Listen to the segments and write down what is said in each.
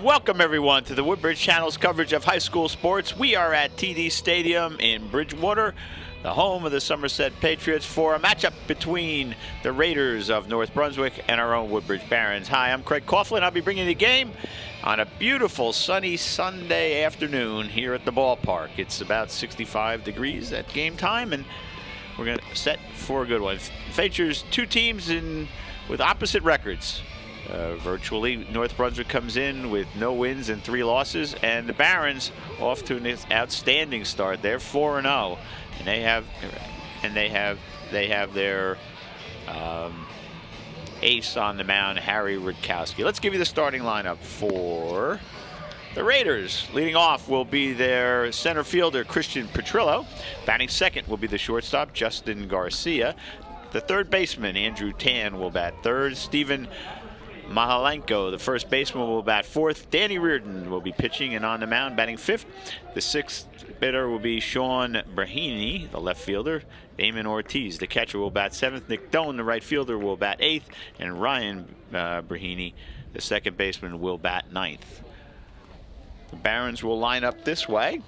Welcome everyone to the Woodbridge Channel's coverage of high school sports. We are at TD Stadium in Bridgewater, the home of the Somerset Patriots, for a matchup between the Raiders of North Brunswick and our own Woodbridge Barons. Hi, I'm Craig Coughlin. I'll be bringing you the game on a beautiful sunny Sunday afternoon here at the ballpark. It's about 65 degrees at game time, and we're going to set for a good one. It features two teams with opposite records. Virtually, North Brunswick comes in with no wins and 3 losses, and the Barons off to an outstanding start. They're 4-0, and they have their ace on the mound, Harry Rutkowski. Let's give you the starting lineup for the Raiders. Leading off will be their center fielder, Christian Petrillo. Batting second will be the shortstop, Justin Garcia. The third baseman, Andrew Tan, will bat third. Stephen Mahalenko, the first baseman, will bat fourth. Danny Reardon will be pitching and on the mound, batting fifth. The sixth hitter will be Sean Brahini, the left fielder. Damon Ortiz, the catcher, will bat seventh. Nick Doan, the right fielder, will bat eighth. And Ryan Brahini, the second baseman, will bat ninth. The Barons will line up this way.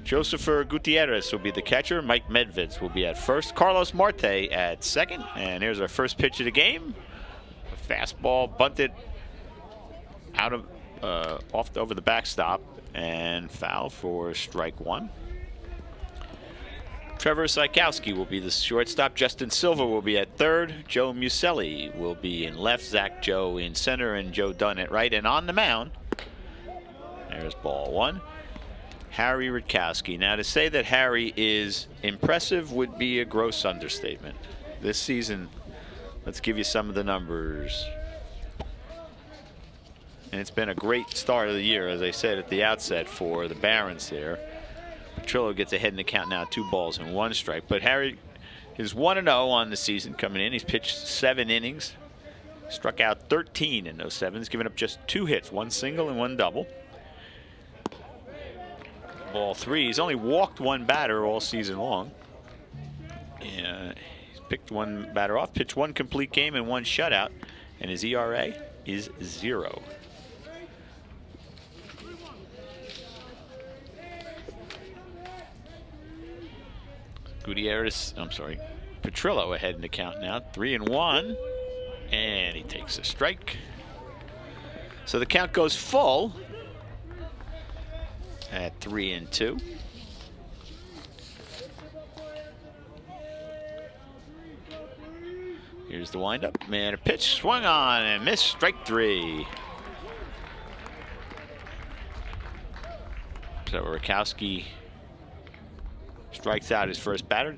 Josepher Gutierrez will be the catcher. Mike Medveds will be at first. Carlos Marte at second. And here's our first pitch of the game. A fastball bunted out of over the backstop and foul for strike one. Trevor Sykowski will be the shortstop. Justin Silva will be at third. Joe Muselli will be in left. Zach Joe in center, and Joe Dunn at right. And on the mound, there's ball one, Harry Rutkowski. Now, to say that Harry is impressive would be a gross understatement. This season, let's give you some of the numbers. And it's been a great start of the year, as I said at the outset, for the Barons there. Petrillo gets ahead in the count now, 2 balls and 1 strike. But Harry is 1-0 on the season coming in. He's pitched 7 innings, struck out 13 in those 7. He's given up just 2 hits, 1 single and 1 double. Ball 3. He's only walked 1 batter all season long. He's picked 1 batter off, pitched 1 complete game and 1 shutout, and his ERA is 0. Petrillo ahead in the count now, 3-1, and he takes a strike. So the count goes full at 3-2. Here's the windup, and a pitch swung on and missed, strike 3. So Rutkowski strikes out his first batter.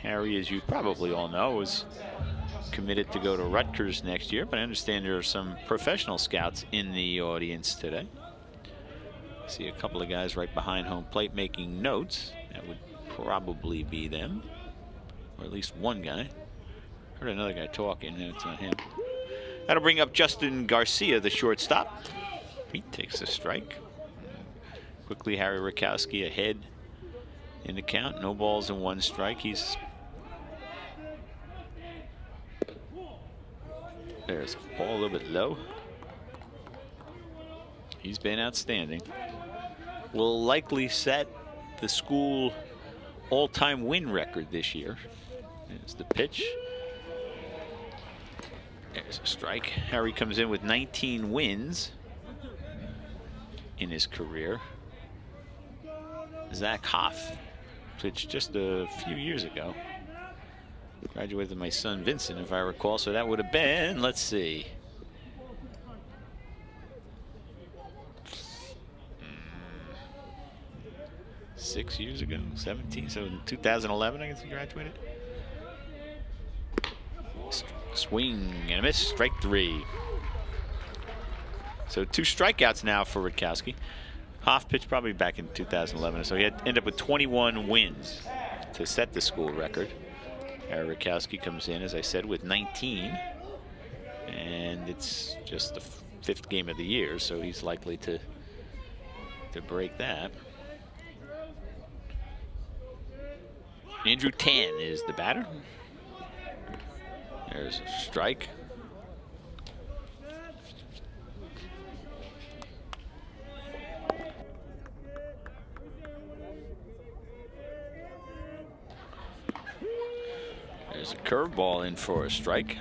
Harry, as you probably all know, is committed to go to Rutgers next year, but I understand there are some professional scouts in the audience today. I see a couple of guys right behind home plate making notes. That would probably be them, or at least one guy. Heard another guy talking. No, it's not him. That'll bring up Justin Garcia, the shortstop. He takes a strike. Quickly, Harry Rutkowski ahead in the count. No balls and 1 strike. There's a ball a little bit low. He's been outstanding. Will likely set the school all-time win record this year. There's the pitch. There's a strike. Harry comes in with 19 wins in his career. Zach Hoff pitched just a few years ago. Graduated with my son Vincent, if I recall. So that would have been, let's see, 6 years ago, 17. So in 2011, I guess he graduated. Swing and a miss, strike 3. So 2 strikeouts now for Rutkowski. Hoff pitched probably back in 2011, so he had ended up with 21 wins to set the school record. Harry Rutkowski comes in, as I said, with 19, and it's just the 5th game of the year, so he's likely to break that. Andrew Tan is the batter. There's a strike. There's a curveball in for a strike.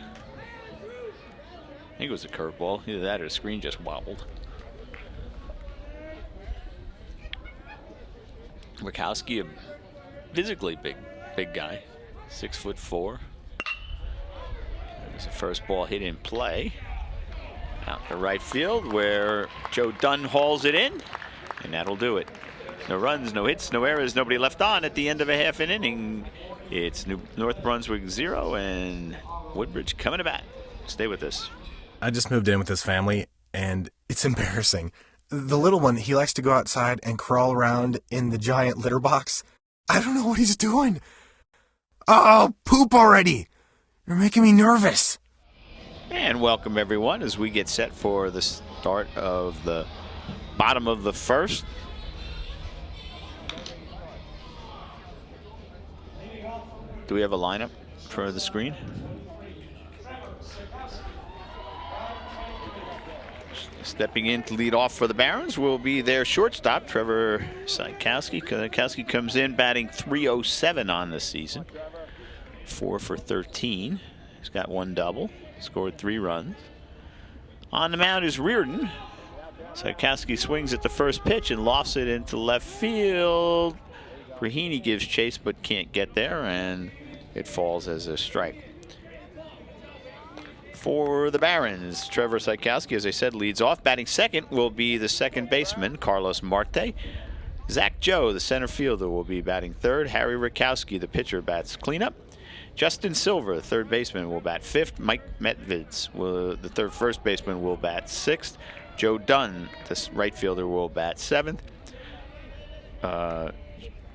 I think it was a curveball. Either that or the screen just wobbled. Rakowski, a physically big guy, 6'4". There's the first ball hit in play. Out to right field where Joe Dunn hauls it in, and that'll do it. No runs, no hits, no errors, nobody left on at the end of a half an inning. It's North Brunswick 0 and Woodbridge coming to bat. Stay with us. I just moved in with this family, and it's embarrassing. The little one, he likes to go outside and crawl around in the giant litter box. I don't know what he's doing. Oh, poop already. You're making me nervous. And welcome everyone as we get set for the start of the bottom of the first. Do we have a lineup for the screen? Stepping in to lead off for the Barons will be their shortstop, Trevor Sikowski. Sikowski comes in batting .307 on the season. 4 for 13. He's got 1 double. Scored 3 runs. On the mound is Reardon. Sikowski swings at the first pitch and lofts it into left field. Raheny gives chase but can't get there, and it falls as a strike. For the Barons, Trevor Sikowski, as I said, leads off. Batting second will be the second baseman, Carlos Marte. Zach Joe, the center fielder, will be batting third. Harry Rakowski, the pitcher, bats cleanup. Justin Silver, the third baseman, will bat fifth. Mike Metvids, the first baseman, will bat sixth. Joe Dunn, the right fielder, will bat seventh.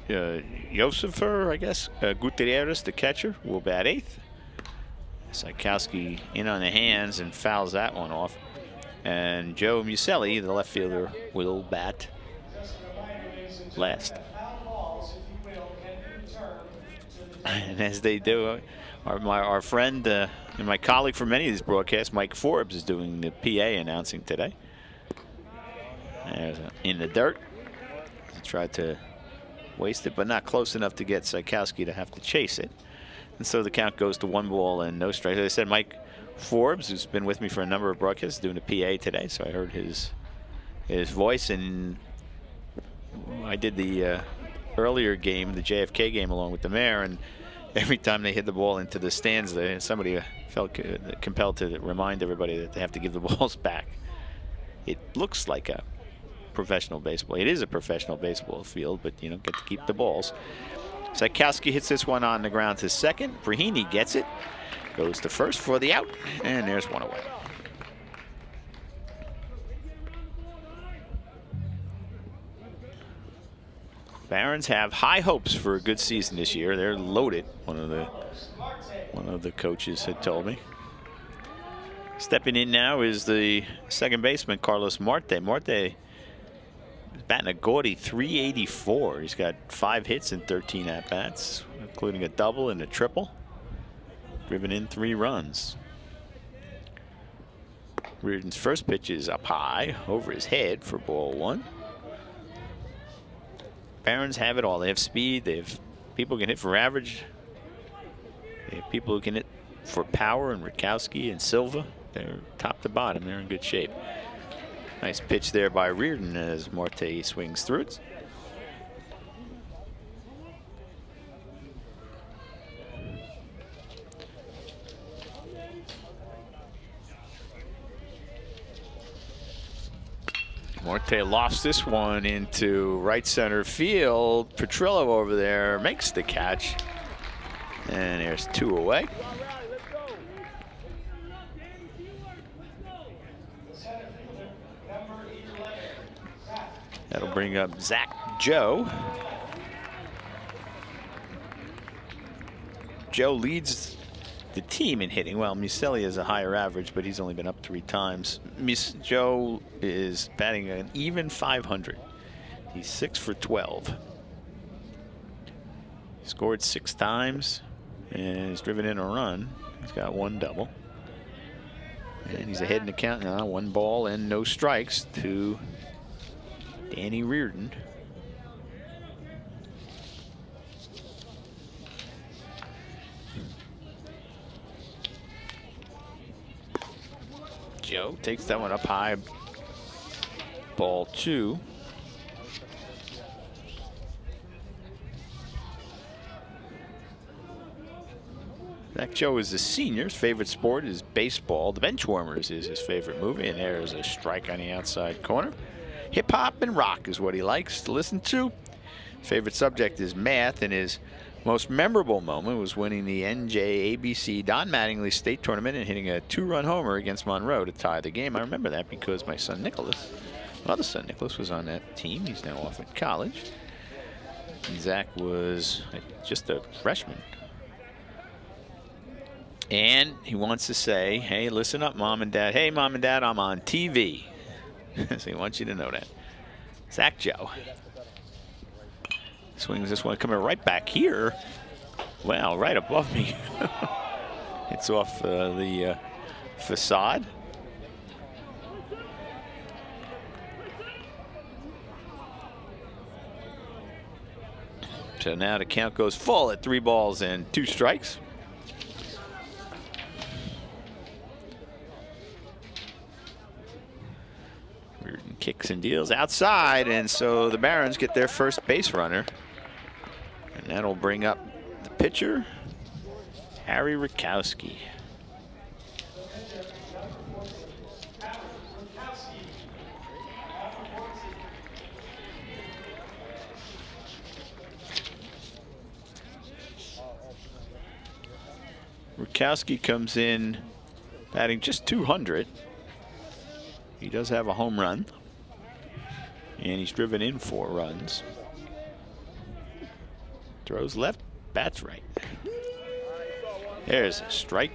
Josifer, I guess, Gutierrez, the catcher, will bat eighth. Sikowski in on the hands and fouls that one off. And Joe Muselli, the left fielder, will bat last. And as they do, our friend and my colleague for many of these broadcasts, Mike Forbes, is doing the PA announcing today. There's in the dirt. He tried to waste it, but not close enough to get Sikowski to have to chase it. And so the count goes to 1 ball and no strikes. As I said, Mike Forbes, who's been with me for a number of broadcasts, doing a PA today, so I heard his voice. And I did the earlier game, the JFK game, along with the mayor, and every time they hit the ball into the stands, somebody felt compelled to remind everybody that they have to give the balls back. It looks like a professional baseball. It is a professional baseball field, but you don't get to keep the balls. Sikowski hits this one on the ground to second. Raheny gets it, goes to first for the out, and there's one away. Barons have high hopes for a good season this year. They're loaded, one of the coaches had told me. Stepping in now is the second baseman, Carlos Marte. Marte is batting a gaudy .384. He's got 5 hits and 13 at-bats, including a double and a triple. Driven in 3 runs. Reardon's first pitch is up high, over his head for ball 1. Barons have it all. They have speed. They have people who can hit for average. They have people who can hit for power, and Rakowski and Silva. They're top to bottom. They're in good shape. Nice pitch there by Reardon as Marte swings through it. Marte lofts this one into right center field. Petrillo over there makes the catch. And there's 2 away. That'll bring up Zach Joe. Joe leads the team in hitting. Well, Muselli has a higher average, but he's only been up 3 times. Joe is batting an even .500. He's 6 for 12. Scored 6 times and has driven in a run. He's got 1 double. And he's ahead in the count now. 1 ball and no strikes to Danny Reardon. takes that one up high. Ball 2. Zach Joe is a senior. His favorite sport is baseball. The Benchwarmers is his favorite movie, and there's a strike on the outside corner. Hip hop and rock is what he likes to listen to. Favorite subject is math, and his most memorable moment was winning the NJABC Don Mattingly State Tournament and hitting a 2-run homer against Monroe to tie the game. I remember that because my son Nicholas, my other son Nicholas, was on that team. He's now off at college. And Zach was just a freshman. And he wants to say, hey, listen up, Mom and Dad. Hey, Mom and Dad, I'm on TV. So he wants you to know that. Zach Joe. Swings this one coming right back here. Wow, right above me. It's off the facade. So now the count goes full at 3 balls and 2 strikes. Reardon kicks and deals outside, and so the Barons get their first base runner. And that'll bring up the pitcher, Harry Rakowski. Rakowski comes in batting just 200. He does have a home run, and he's driven in 4 runs. Throws left, bats right. There's a strike.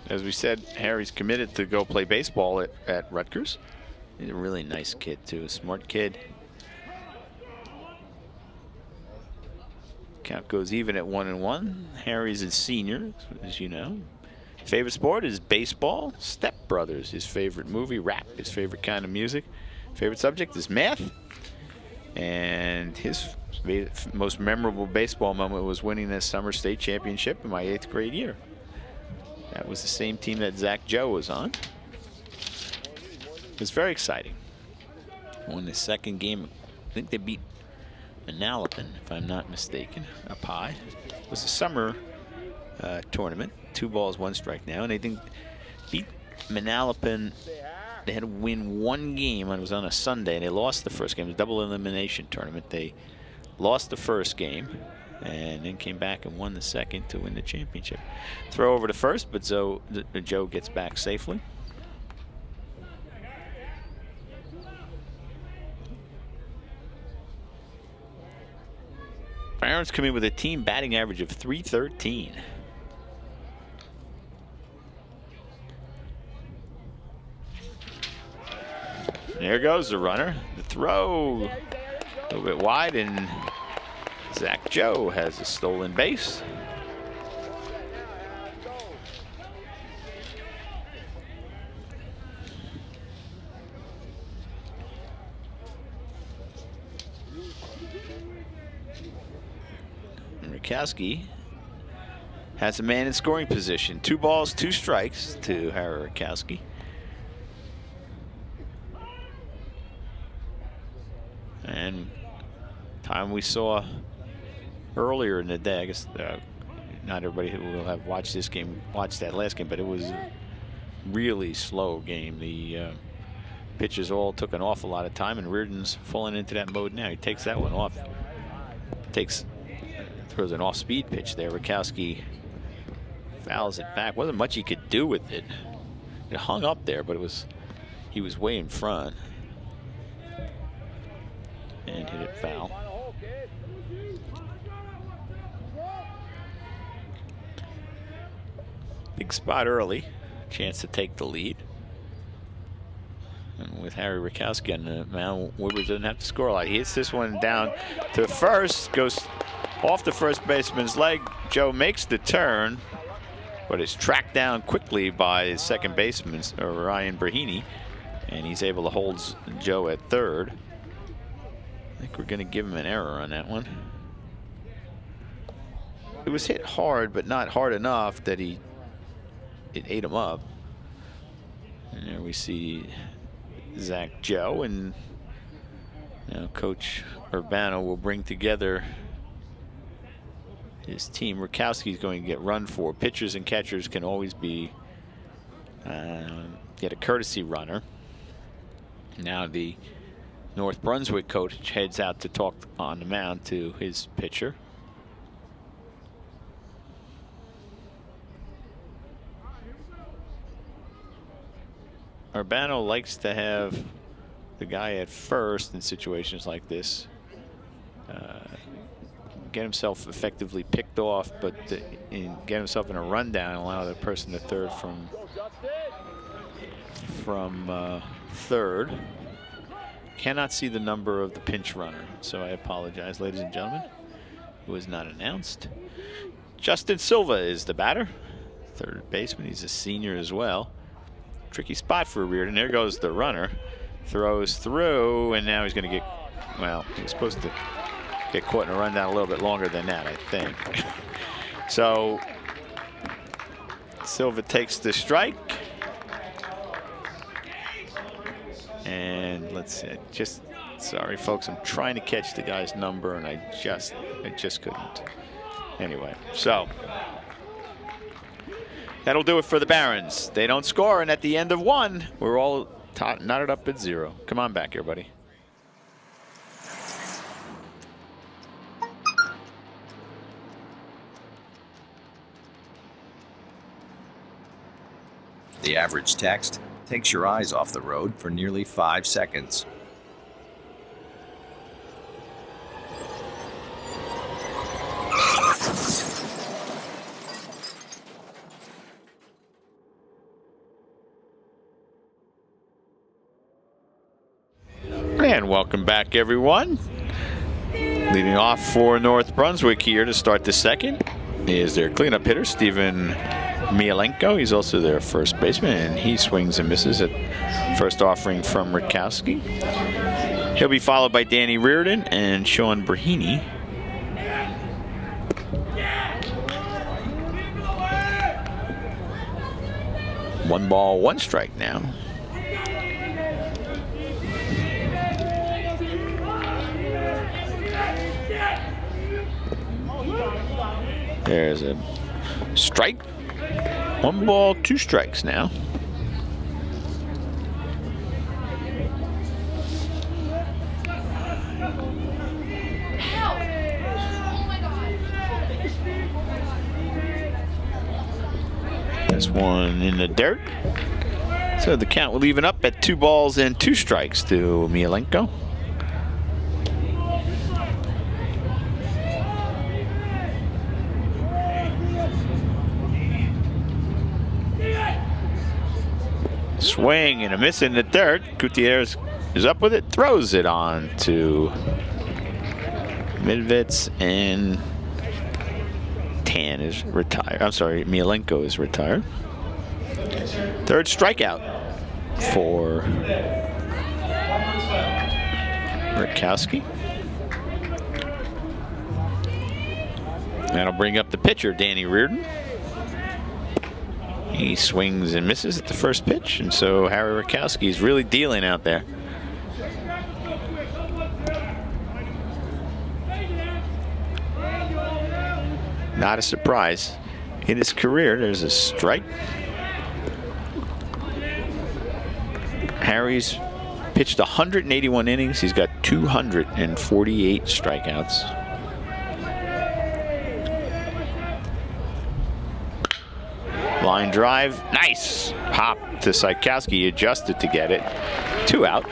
As we said, Harry's committed to go play baseball at Rutgers. He's a really nice kid, too, a smart kid. Count goes even at 1-1. Harry's a senior, as you know. Favorite sport is baseball. Step Brothers, his favorite movie. Rap, his favorite kind of music. Favorite subject is math. And his most memorable baseball moment was winning the summer state championship in my 8th grade year. That was the same team that Zach Joe was on. It was very exciting. Won the second game. I think they beat Manalapan, if I'm not mistaken, up high. It was a summer tournament. 2 balls, 1 strike now. And they beat Manalapan. They had to win 1 game, and it was on a Sunday, and they lost the first game. It was a double elimination tournament. They lost the first game and then came back and won the second to win the championship. Throw over to first, but Joe gets back safely. Barons come in with a team batting average of .313. There goes the runner. The throw a little bit wide, and Zach Joe has a stolen base. Rakowski has a man in scoring position. 2 balls, 2 strikes to Harry Rakowski. And time we saw earlier in the day, I guess not everybody who will have watched this game watched that last game, but it was a really slow game. The pitches all took an awful lot of time, and Reardon's falling into that mode now. He takes that one off. Throws an off-speed pitch there. Rakowski fouls it back. Wasn't much he could do with it. It hung up there, but he was way in front. And hit it foul. Big spot early. Chance to take the lead. And with Harry Rakowski on the mound, Woodbridge doesn't have to score a lot. He hits this one down to first, goes off the first baseman's leg. Joe makes the turn, but is tracked down quickly by his second baseman, Ryan Brahini, and he's able to hold Joe at third. think we're going to give him an error on that one. It was hit hard, but not hard enough that it ate him up. And there we see Zach Joe, and now Coach Urbano will bring together his team. Rakowski's going to get run for. Pitchers and catchers can always be get a courtesy runner. Now the North Brunswick coach heads out to talk on the mound to his pitcher. Urbano likes to have the guy at first in situations like this get himself effectively picked off, but get himself in a rundown and allow the person to third from third. Cannot see the number of the pinch runner, so I apologize, ladies and gentlemen. It was not announced. Justin Silva is the batter, third baseman. He's a senior as well. Tricky spot for Reardon. There goes the runner. Throws through, and now he's going to get, well, he was supposed to get caught in a rundown a little bit longer than that, I think. So Silva takes the strike. And let's see, sorry folks, I'm trying to catch the guy's number and I just couldn't. Anyway, so that'll do it for the Barons. They don't score, and at the end of one, we're all knotted up at 0. Come on back, everybody. The average text takes your eyes off the road for nearly 5 seconds. And welcome back, everyone. Leading off for North Brunswick here to start the second is their cleanup hitter, Stephen Mielenko. He's also their first baseman, and he swings and misses at first offering from Rakowski. He'll be followed by Danny Reardon and Sean Brahini. One ball, one strike now. There's a strike. 1 ball, 2 strikes now. This one in the dirt. So the count will even up at 2 balls and 2 strikes to Mielenko. Swing and a miss in the dirt. Gutierrez is up with it, throws it on to Midvitz, and Tan is retired. I'm sorry, Mielenko is retired. Third strikeout for Rakowski. That'll bring up the pitcher, Danny Reardon. He swings and misses at the first pitch, and so Harry Rakowski is really dealing out there. Not a surprise. In his career, there's a strike. Harry's pitched 181 innings. He's got 248 strikeouts. Line drive, nice hop to Sikowski. He adjusted to get it. 2 out.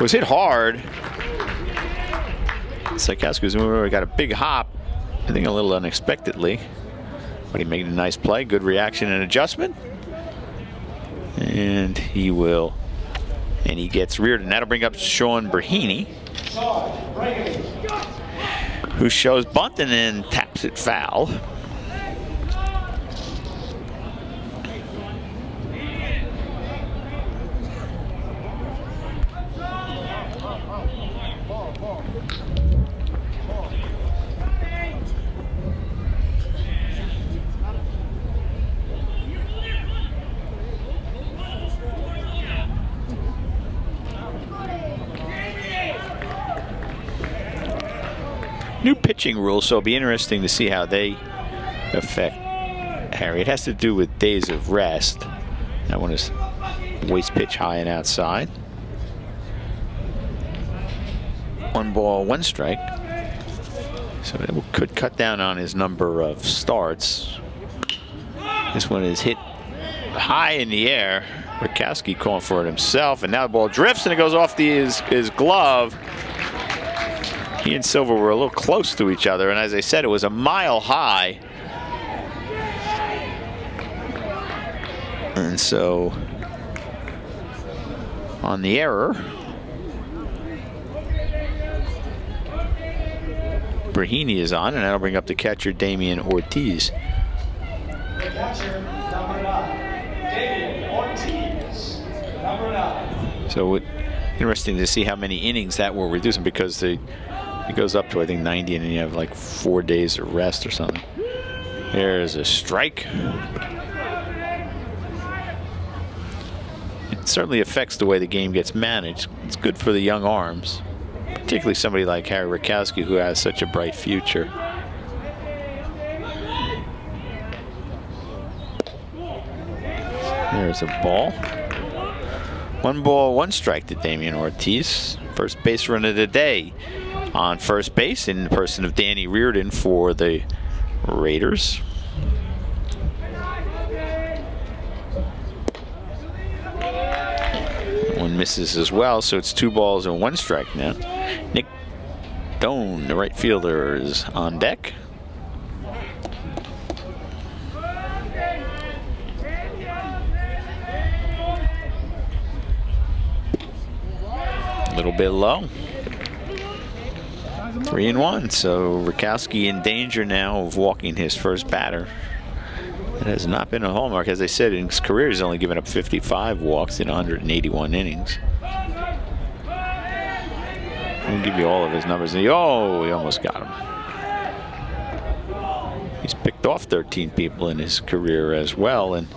Was hit hard. Sikowski was got a big hop, I think a little unexpectedly, but he made a nice play. Good reaction and adjustment, and he gets Reardon. That'll bring up Sean Brahini, who shows bunt and then taps it foul. new pitching rules, so it'll be interesting to see how they affect Harry. It has to do with days of rest. That one is waist pitch high and outside. 1 ball, 1 strike. So it could cut down on his number of starts. This one is hit high in the air. Rakowski calling for it himself, and now the ball drifts and it goes off his glove. He and Silver were a little close to each other, and as I said, it was a mile high. And so, on the error, Brahini is on, and that'll bring up the catcher, Damian Ortiz. Catcher, number 9, Damian Ortiz, number 9. So interesting to see how many innings that will reduce him, because it goes up to, I think, 90, and then you have like 4 days of rest or something. There's a strike. It certainly affects the way the game gets managed. It's good for the young arms, particularly somebody like Harry Rakowski, who has such a bright future. There's a ball. 1 ball, 1 strike to Damian Ortiz. First base run of the day on first base in the person of Danny Reardon for the Raiders. One misses as well, so it's 2 balls and 1 strike now. Nick Doan, the right fielder, is on deck. A little bit low. 3-1, so Rakowski in danger now of walking his first batter. It has not been a hallmark. As I said, in his career, he's only given up 55 walks in 181 innings. I'll give you all of his numbers. Oh, he almost got him. He's picked off 13 people in his career as well, and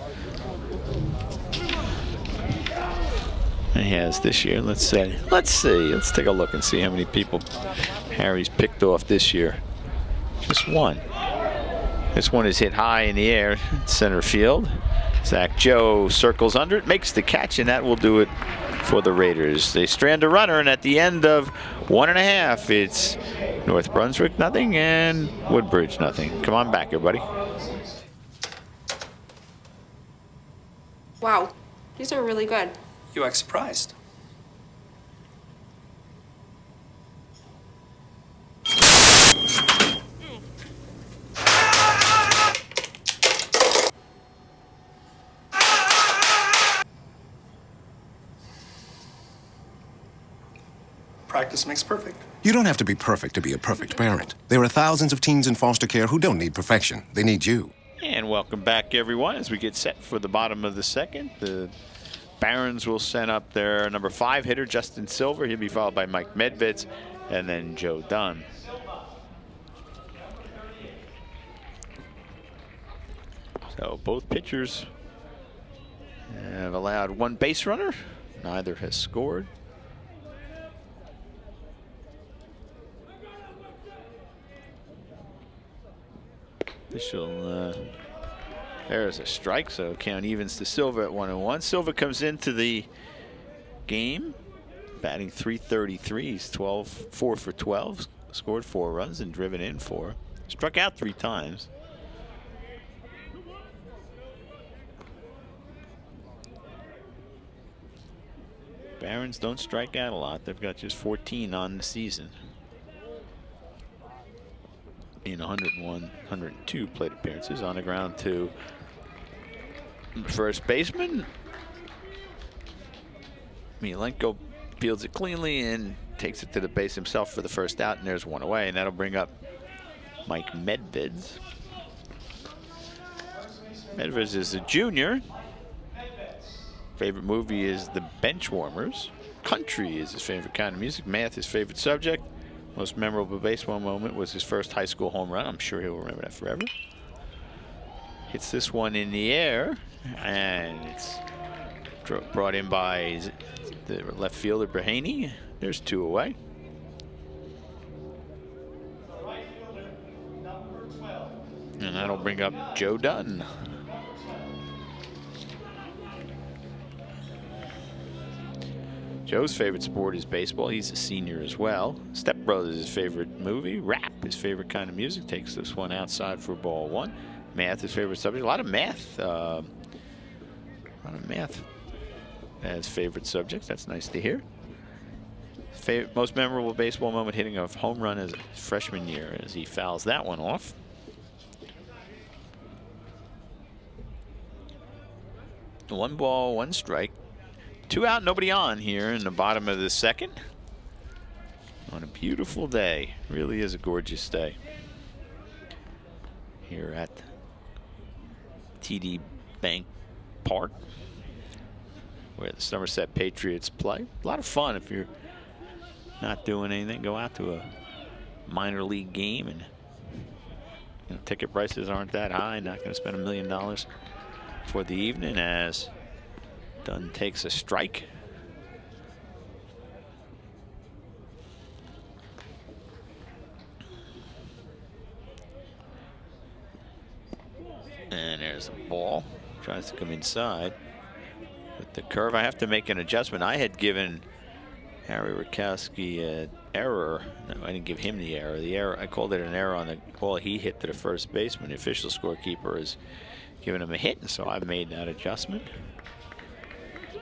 he has this year. Let's see. Let's take a look and see how many people Harry's picked off this year. Just 1. This one is hit high in the air, center field. Zach Joe circles under it, makes the catch, and that will do it for the Raiders. They strand a runner, and at the end of 1.5, it's North Brunswick nothing and Woodbridge nothing. Come on back, everybody. Wow, these are really good. You act surprised. Practice makes perfect. You don't have to be perfect to be a perfect parent. There are thousands of teens in foster care who don't need perfection. They need you. And welcome back, everyone, as we get set for the bottom of the second. The Barons will send up their number 5 hitter, Justin Silver. He'll be followed by Mike Medveds and then Joe Dunn. So both pitchers have allowed 1 base runner. Neither has scored. There's a strike, so count evens to Silva at 1-1. Silva comes into the game batting .333. He's 4 for 12, scored 4 runs and driven in 4. Struck out 3 times. Barons don't strike out a lot. They've got just 14 on the season in 102 plate appearances. On the ground to first baseman. Milenko fields it cleanly and takes it to the base himself for the first out, and there's 1 away, and that'll bring up Mike Medveds. Medveds is a junior. Favorite movie is The Benchwarmers. Country is his favorite kind of music. Math his favorite subject. Most memorable baseball moment was his first high school home run. I'm sure he'll remember that forever. Hits this one in the air, and it's brought in by the left fielder, Brahini. There's 2 away. And that'll bring up Joe Dunn. Joe's favorite sport is baseball. He's a senior as well. Step Brothers is his favorite movie. Rap, his favorite kind of music. Takes this one outside for ball one. Math, his favorite subject. A lot of math. As favorite subjects. That's nice to hear. Most memorable baseball moment, hitting a home run as a freshman year, as he fouls that one off. One ball, one strike. 2 out, nobody on here in the bottom of the second. On a beautiful day. Really is a gorgeous day here at TD Bank Park, where the Somerset Patriots play. A lot of fun if you're not doing anything. Go out to a minor league game, and ticket prices aren't that high. Not going to spend $1 million for the evening, as Dunn takes a strike. And there's a ball. Tries to come inside with the curve. I have to make an adjustment. I had given Harry Rakowski an error. No, I didn't give him the error. The error, I called it an error on the ball he hit to the first baseman. The official scorekeeper is giving him a hit, and so I made that adjustment.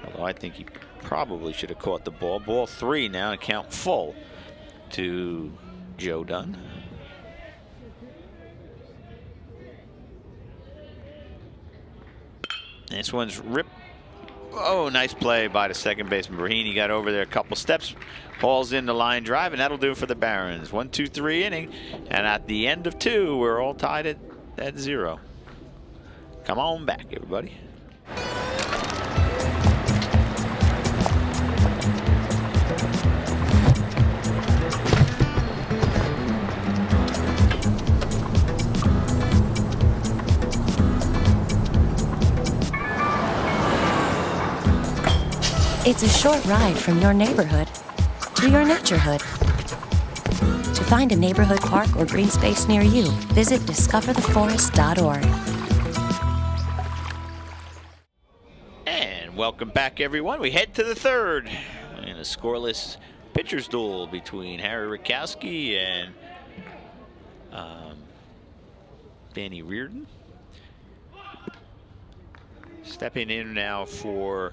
Although I think he probably should have caught the ball. Ball 3 now, and count full to Joe Dunn. This one's ripped. Oh, nice play by the second baseman. Brahini got over there a couple steps, hauls in the line drive, and that'll do it for the Barons. 1-2-3 inning, and at the end of 2, we're all tied at 0. Come on back, everybody. It's a short ride from your neighborhood to your naturehood. To find a neighborhood park or green space near you, visit discovertheforest.org. And welcome back, everyone. We head to the third in a scoreless pitcher's duel between Harry Rakowski and Danny Reardon. Stepping in now for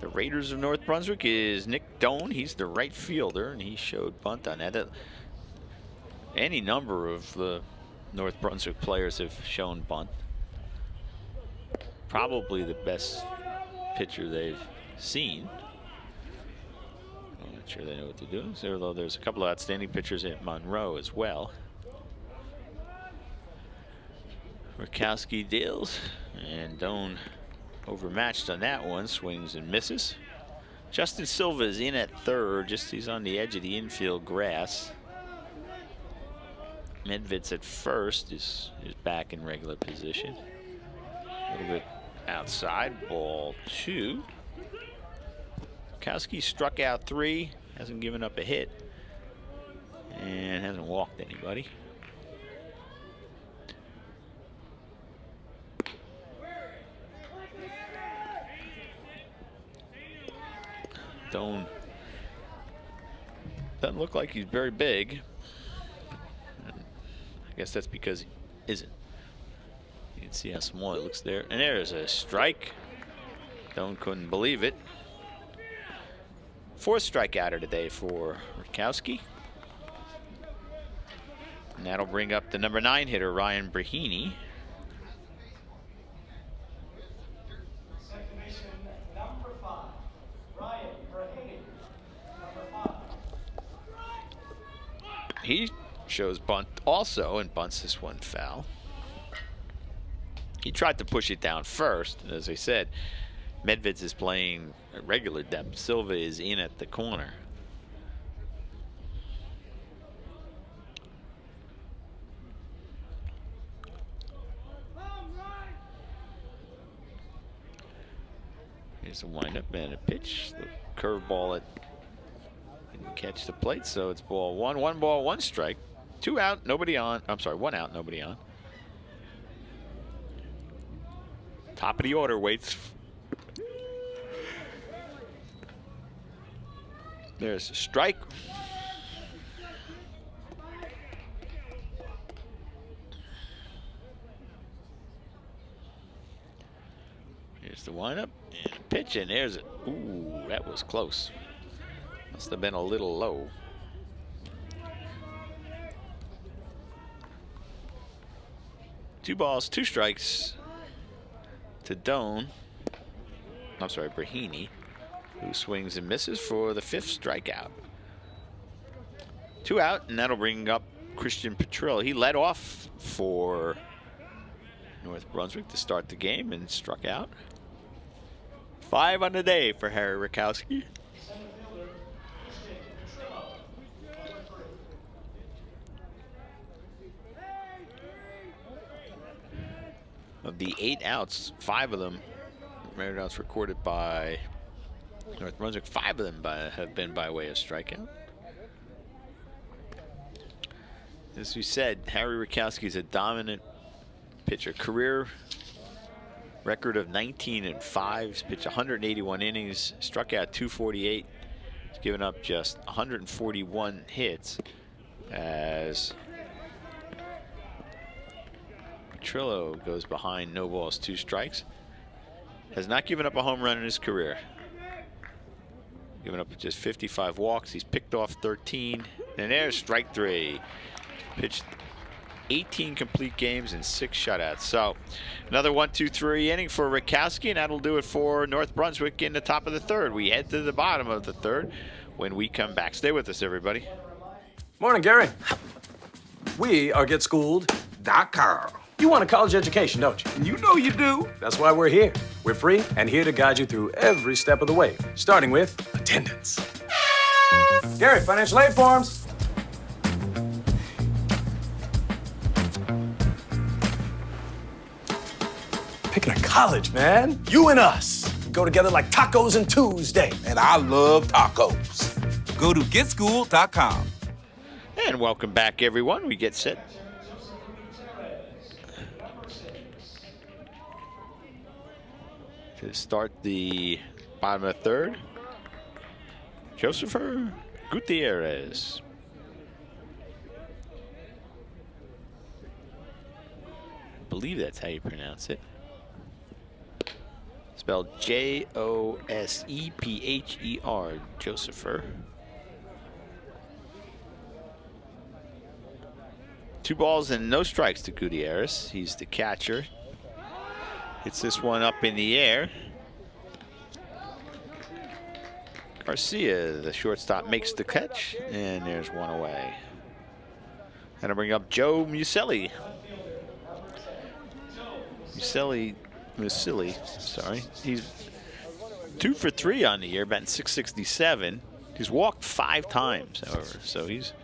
the Raiders of North Brunswick is Nick Doan. He's the right fielder, and he showed bunt on that. Any number of the North Brunswick players have shown bunt. Probably the best pitcher they've seen. I'm not sure they know what to do. So, although there's a couple of outstanding pitchers at Monroe as well. Rakowski deals, and Doan overmatched on that one, swings and misses. Justin Silva is in at third, he's on the edge of the infield grass. Medved's at first, is back in regular position. A little bit outside, ball 2. Rakowski struck out 3, hasn't given up a hit, and hasn't walked anybody. Doan doesn't look like he's very big. And I guess that's because he isn't. You can see how small it looks there. And there's a strike. Doan couldn't believe it. 4th strikeouter today for Rakowski. And that'll bring up the number 9 hitter, Ryan Brahini. He shows bunt also, and bunts this one foul. He tried to push it down first. As I said, Medved's is playing at regular depth. Silva is in at the corner. Here's a windup and a pitch. The curveball didn't catch the plate, so it's ball 1. 1 ball, 1 strike. 2 out, nobody on. I'm sorry, 1 out, nobody on. Top of the order waits. There's a strike. Here's the windup and a pitch, and there's it. Ooh, that was close. Must have been a little low. Two balls, two strikes to Doan. I'm sorry, Brahini, who swings and misses for the 5th strikeout. 2 out, and that'll bring up Christian Petrillo. He led off for North Brunswick to start the game and struck out. 5 on the day for Harry Rakowski. Of the 8 outs, 5 of them, outs recorded by North Brunswick, 5 of them have been by way of strikeout. As we said, Harry Rakowski is a dominant pitcher. Career record of 19-5. He's pitched 181 innings, struck out 248. He's given up just 141 hits as Petrillo goes behind, no balls, 2 strikes. Has not given up a home run in his career. Given up just 55 walks. He's picked off 13. And there's strike 3. Pitched 18 complete games and 6 shutouts. So another 1-2-3 inning for Rakowski, and that'll do it for North Brunswick in the top of the 3rd. We head to the bottom of the 3rd when we come back. Stay with us, everybody. Morning, Gary. We are GetSchooled.com. You want a college education, don't you? You know you do. That's why we're here. We're free and here to guide you through every step of the way, starting with attendance. Gary, financial aid forms. Picking a college, man. You and us. We go together like tacos and Tuesday. And I love tacos. Go to GetSchooled.com. And welcome back, everyone. We get set to start the bottom of the 3rd. Josepher Gutierrez. I believe that's how you pronounce it. Spelled Josepher, Josepher. 2 balls and no strikes to Gutierrez. He's the catcher. Hits this one up in the air. Garcia, the shortstop, makes the catch, and there's one away. That'll bring up Joe Muselli. Musilli, sorry. He's 2 for 3 on the year, batting .667. He's walked 5 times, however, so he's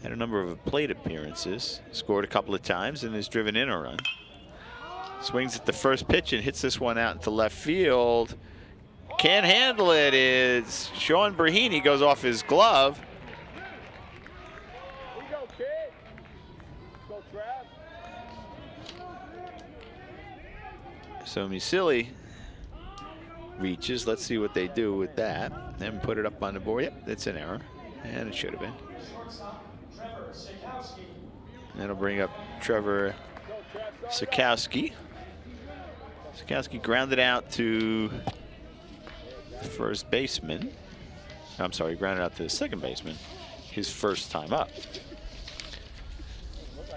had a number of plate appearances, scored a couple of times, and has driven in a run. Swings at the first pitch and hits this one out into left field. Can't handle it. It's Sean Brahini, goes off his glove. So Musilli reaches. Let's see what they do with that. Then put it up on the board. Yep, that's an error. And it should have been. That'll bring up Trevor Sikowski. Sikowski grounded out to the first baseman. I'm sorry, grounded out to the second baseman. His first time up.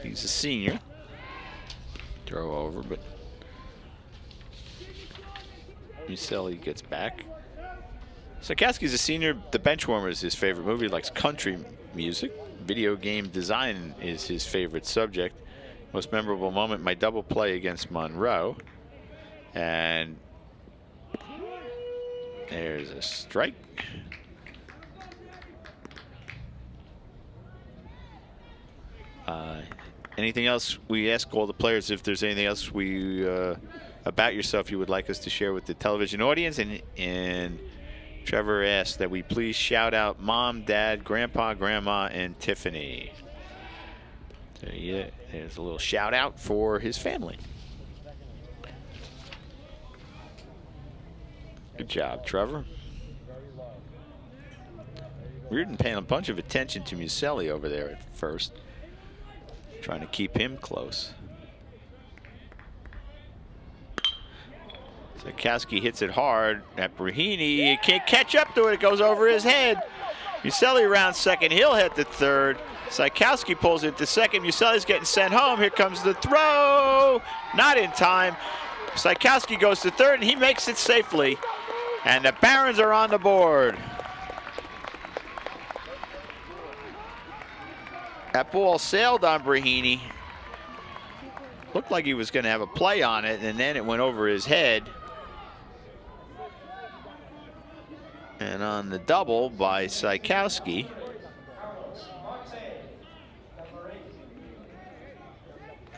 He's a senior. Throw over, but Muselli gets back. Sikowski's a senior. The Benchwarmer is his favorite movie. He likes country music. Video game design is his favorite subject. Most memorable moment, my double play against Monroe. And there's a strike. Anything else? We ask all the players if there's anything else about yourself you would like us to share with the television audience. And Trevor asked that we please shout out Mom, Dad, Grandpa, Grandma, and Tiffany. So yeah, there's a little shout out for his family. job, Trevor. Reardon paying a bunch of attention to Muselli over there at first, trying to keep him close. Sikowski hits it hard at Brahini. He can't catch up to it. It goes over his head. Muselli rounds second. He'll hit the third. Sikowski pulls it to second. Muselli's getting sent home. Here comes the throw. Not in time. Sikowski goes to third, and he makes it safely. And the Barons are on the board. That ball sailed on Brahini. Looked like he was going to have a play on it, and then it went over his head. And on the double by Sikowski.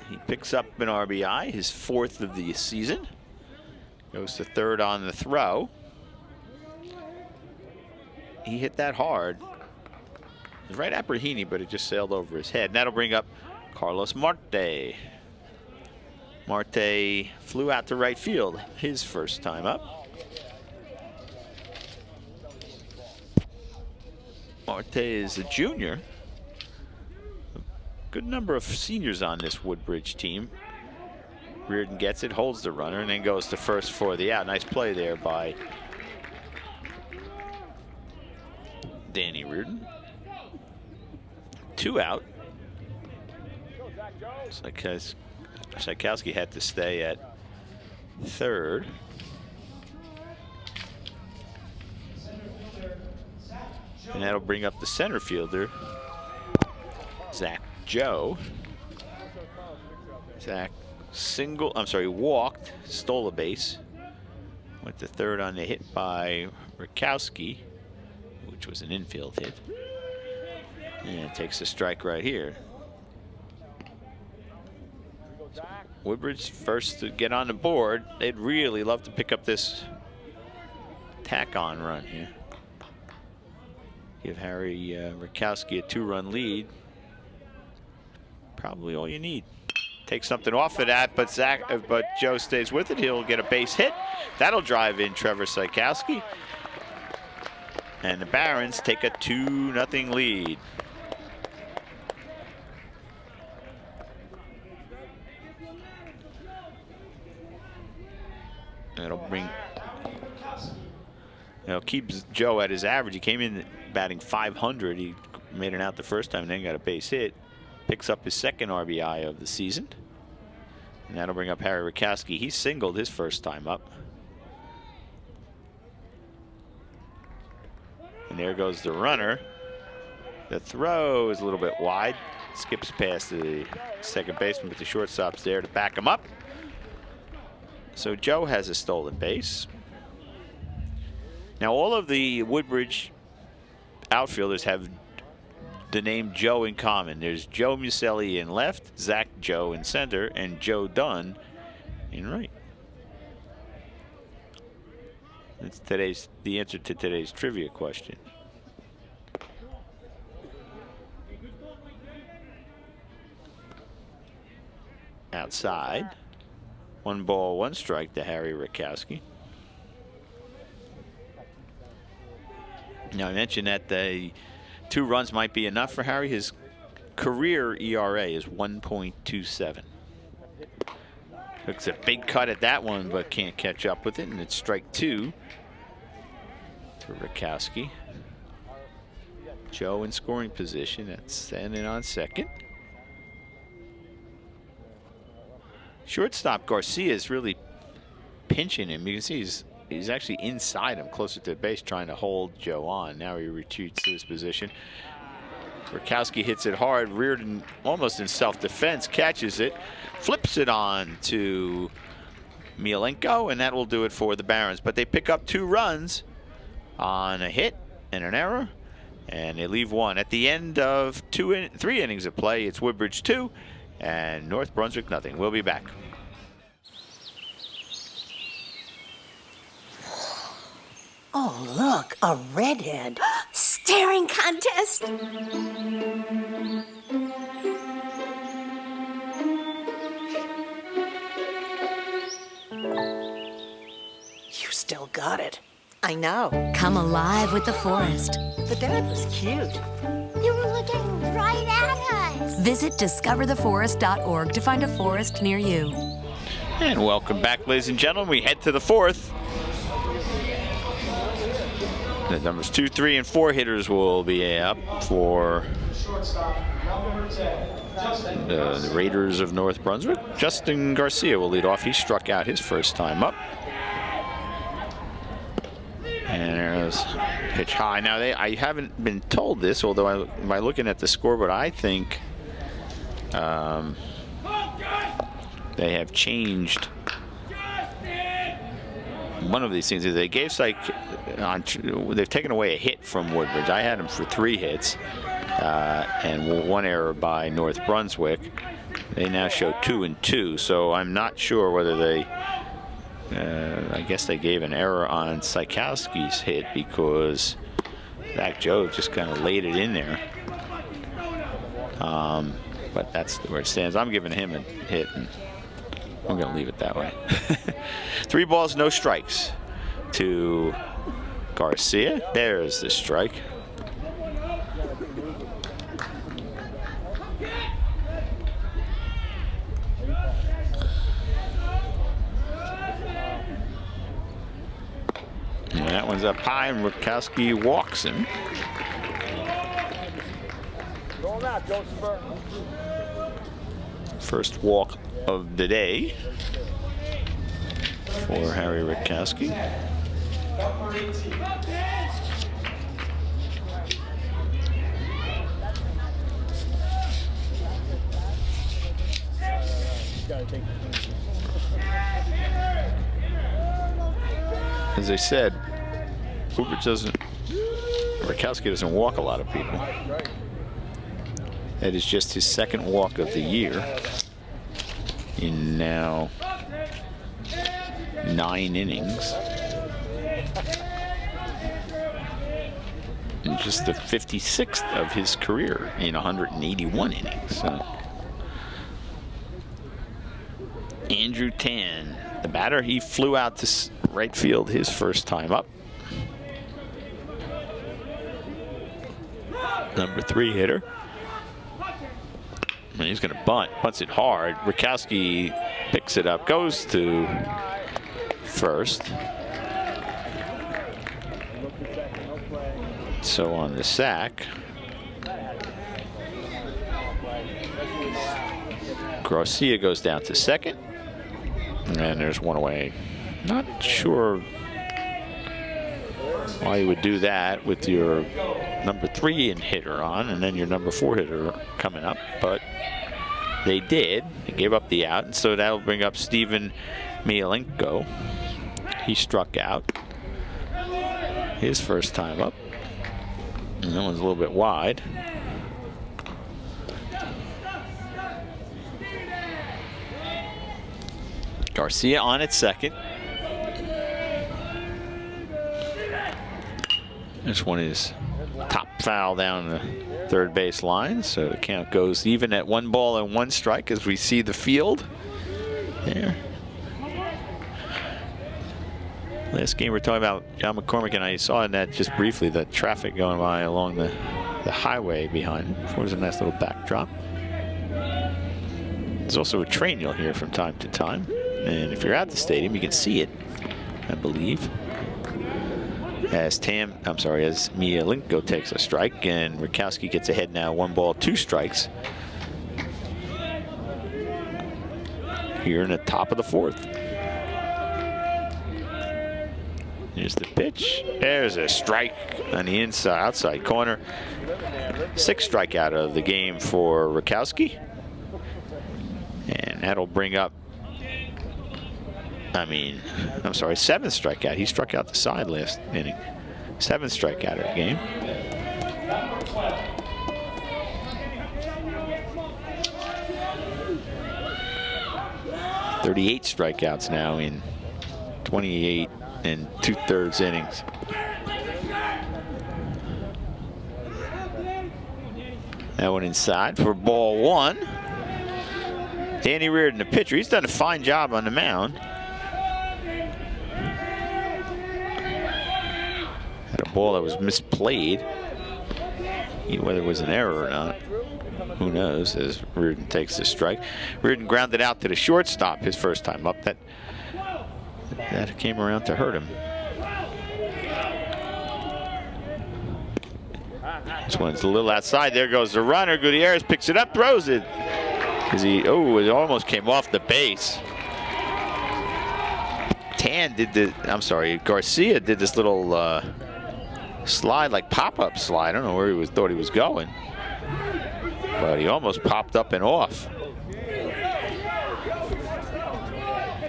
He picks up an RBI, his 4th of the season. Goes to third on the throw. He hit that hard. It was right at Brahini, but it just sailed over his head. And that'll bring up Carlos Marte. Marte flew out to right field, his first time up. Marte is a junior. A good number of seniors on this Woodbridge team. Reardon gets it, holds the runner, and then goes to first for the out. Nice play there by Danny Reardon. 2 out. Sikowski had to stay at third. And that'll bring up the center fielder, Zach Joe. Zach walked, stole a base. Went to third on the hit by Rakowski, which was an infield hit. And takes a strike right here. Woodbridge first to get on the board. They'd really love to pick up this tack-on run here. Give Harry Rakowski a 2-run lead. Probably all you need. Take something off of that, but Joe stays with it. He'll get a base hit. That'll drive in Trevor Sikowski. And the Barons take a 2-0 lead. It'll keep Joe at his average. He came in batting .500. He made an out the first time and then got a base hit. Picks up his 2nd RBI of the season. And that'll bring up Harry Rakowski. He singled his first time up. And there goes the runner. The throw is a little bit wide. Skips past the second baseman, but the shortstop's there to back him up. So Joe has a stolen base. Now all of the Woodbridge outfielders have the name Joe in common. There's Joe Muselli in left, Zach Joe in center, and Joe Dunn in right. That's the answer to today's trivia question. Outside. 1 ball, 1 strike to Harry Rakowski. Now I mentioned that the 2 runs might be enough for Harry. His career ERA is 1.27. Looks a big cut at that one, but can't catch up with it, and it's strike 2 to Rakowski. Joe in scoring position. That's standing on second. Shortstop Garcia is really pinching him. You can see he's actually inside him, closer to the base, trying to hold Joe on. Now he retreats to his position. Rakowski hits it hard. Reardon, almost in self-defense, catches it, flips it on to Mielenko, and that will do it for the Barons. But they pick up 2 runs on a hit and an error, and they leave 1. At the end of 3 innings of play, it's Woodbridge 2 and North Brunswick nothing. We'll be back. Oh, look, a redhead. Staring contest. You still got it. I know. Come alive with the forest. The dad was cute. You were looking right at us. Visit discovertheforest.org to find a forest near you. And welcome back, ladies and gentlemen. We head to the fourth. The numbers 2, 3, and 4 hitters will be up for the Raiders of North Brunswick. Justin Garcia will lead off. He struck out his first time up. And there's pitch high. Now, I haven't been told this, although by looking at the scoreboard, I think they have changed one of these things. They gave they've taken away a hit from Woodbridge. I had him for 3 hits and 1 error by North Brunswick. They now show 2 and 2, so I'm not sure whether they I guess they gave an error on Sikowski's hit because Zach Joe just kind of laid it in there. But that's where it stands. I'm giving him a hit, and I'm going to leave it that way. 3 balls, no strikes to Garcia. There's the strike. And that one's up high, and Rukowski walks him. First walk of the day for Harry Rukowski. As I said, Rukowski doesn't walk a lot of people. That is just his 2nd walk of the year in now 9 innings. And just the 56th of his career in 181 innings. So. Andrew Tan, the batter, he flew out to right field his first time up. Number 3 hitter. And he's going to bunt. Bunts it hard. Rukowski picks it up, goes to first. So on the sack, Garcia goes down to second. And there's one away. Not sure why you would do that with your number 3 hitter on and then your number 4 hitter coming up, but they did. They gave up the out, and so that'll bring up Stephen Mielenko. He struck out his first time up, and that one's a little bit wide. Garcia on at second. This one is top foul down the third base line, so the count goes even at 1 ball and 1 strike as we see the field there. Last game we're talking about, John McCormick and I saw in that just briefly, the traffic going by along the highway behind. What was a nice little backdrop. There's also a train you'll hear from time to time. And if you're at the stadium, you can see it, I believe. As Mielenko takes a strike, and Rukowski gets ahead now, 1 ball, 2 strikes. Here in the top of the 4th. Here's the pitch. There's a strike on the outside corner. 6th strikeout of the game for Rukowski. And that'll bring up, 7th strikeout. He struck out the side last inning. 7th strikeout of the game. .38 strikeouts now in 28 and 2/3 innings. That one inside for ball 1. Danny Reardon, the pitcher, he's done a fine job on the mound. ball that was misplayed. Whether it was an error or not, who knows, as Reardon takes the strike. Reardon grounded out to the shortstop his first time up. That came around to hurt him. This one's a little outside. There goes the runner. Gutierrez picks it up, throws it. It almost came off the base. Garcia did this little slide, like pop-up slide. I don't know where thought he was going, but he almost popped up and off.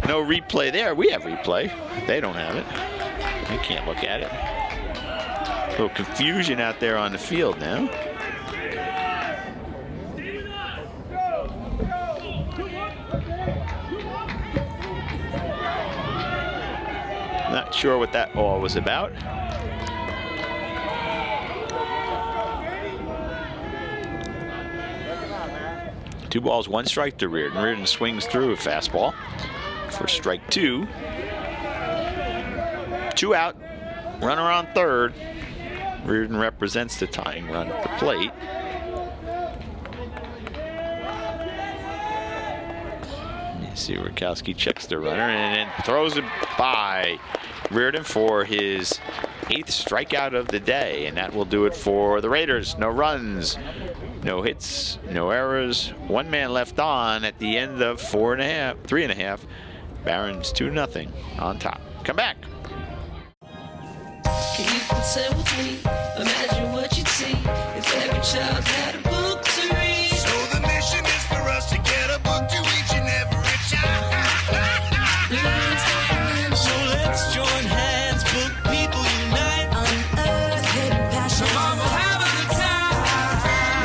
No replay there. We have replay. They don't have it. We can't look at it. A little confusion out there on the field now. Not sure what that all was about. Two balls, one strike to Reardon. Reardon swings through a fastball for strike two. Two out, runner on third. Reardon represents the tying run at the plate. You see Rudkowski checks the runner and then throws it by Reardon for his 8th strikeout of the day, and that will do it for the Raiders. No runs, no hits, no errors. One man left on at the end of 3.5. Barons 2-0 on top. Come back. Can you consent with me? Imagine what you'd see if every child had a book to read. So the mission is for us to get a book to each and every child. So let's join hands, book people unite. Unearth hidden passion. Come on, we'll have a good time.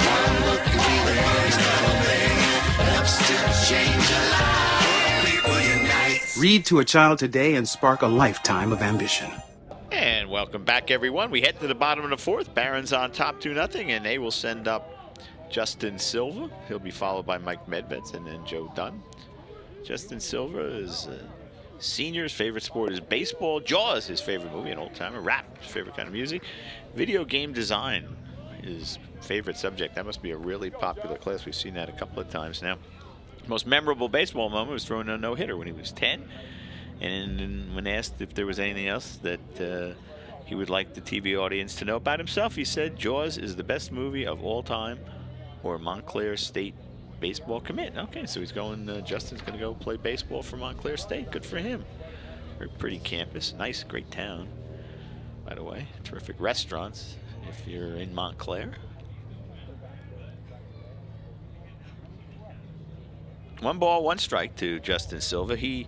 One book can be the first little thing. Helps to change a life. People unite. Read to a child today and spark a lifetime of ambition. And welcome back, everyone. We head to the bottom of the 4th. Barons on top 2-0, and they will send up Justin Silva. He'll be followed by Mike Medveds and then Joe Dunn. Justin Silva is senior's favorite sport is baseball. Jaws, his favorite movie, an old-timer. Rap, his favorite kind of music. Video game design, his favorite subject. That must be a really popular class. We've seen that a couple of times now. Most memorable baseball moment was throwing a no-hitter when he was 10. And when asked if there was anything else that he would like the TV audience to know about himself, he said, Jaws is the best movie of all time, or Montclair State baseball commit. Okay, so he's going, Justin's going to go play baseball for Montclair State. Good for him. Very pretty campus. Nice, great town, by the way. Terrific restaurants if you're in Montclair. One ball, one strike to Justin Silva. He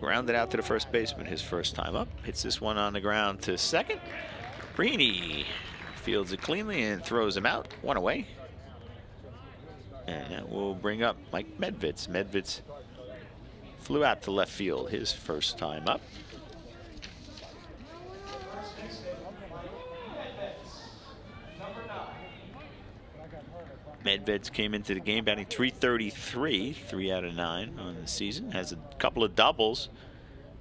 grounded out to the first baseman his first time up. Hits this one on the ground to second. Greeny fields it cleanly and throws him out. One away. And that will bring up Mike Medveds. Medveds flew out to left field his first time up. Medveds came into the game batting .333, 3 out of 9 on the season. Has a couple of doubles,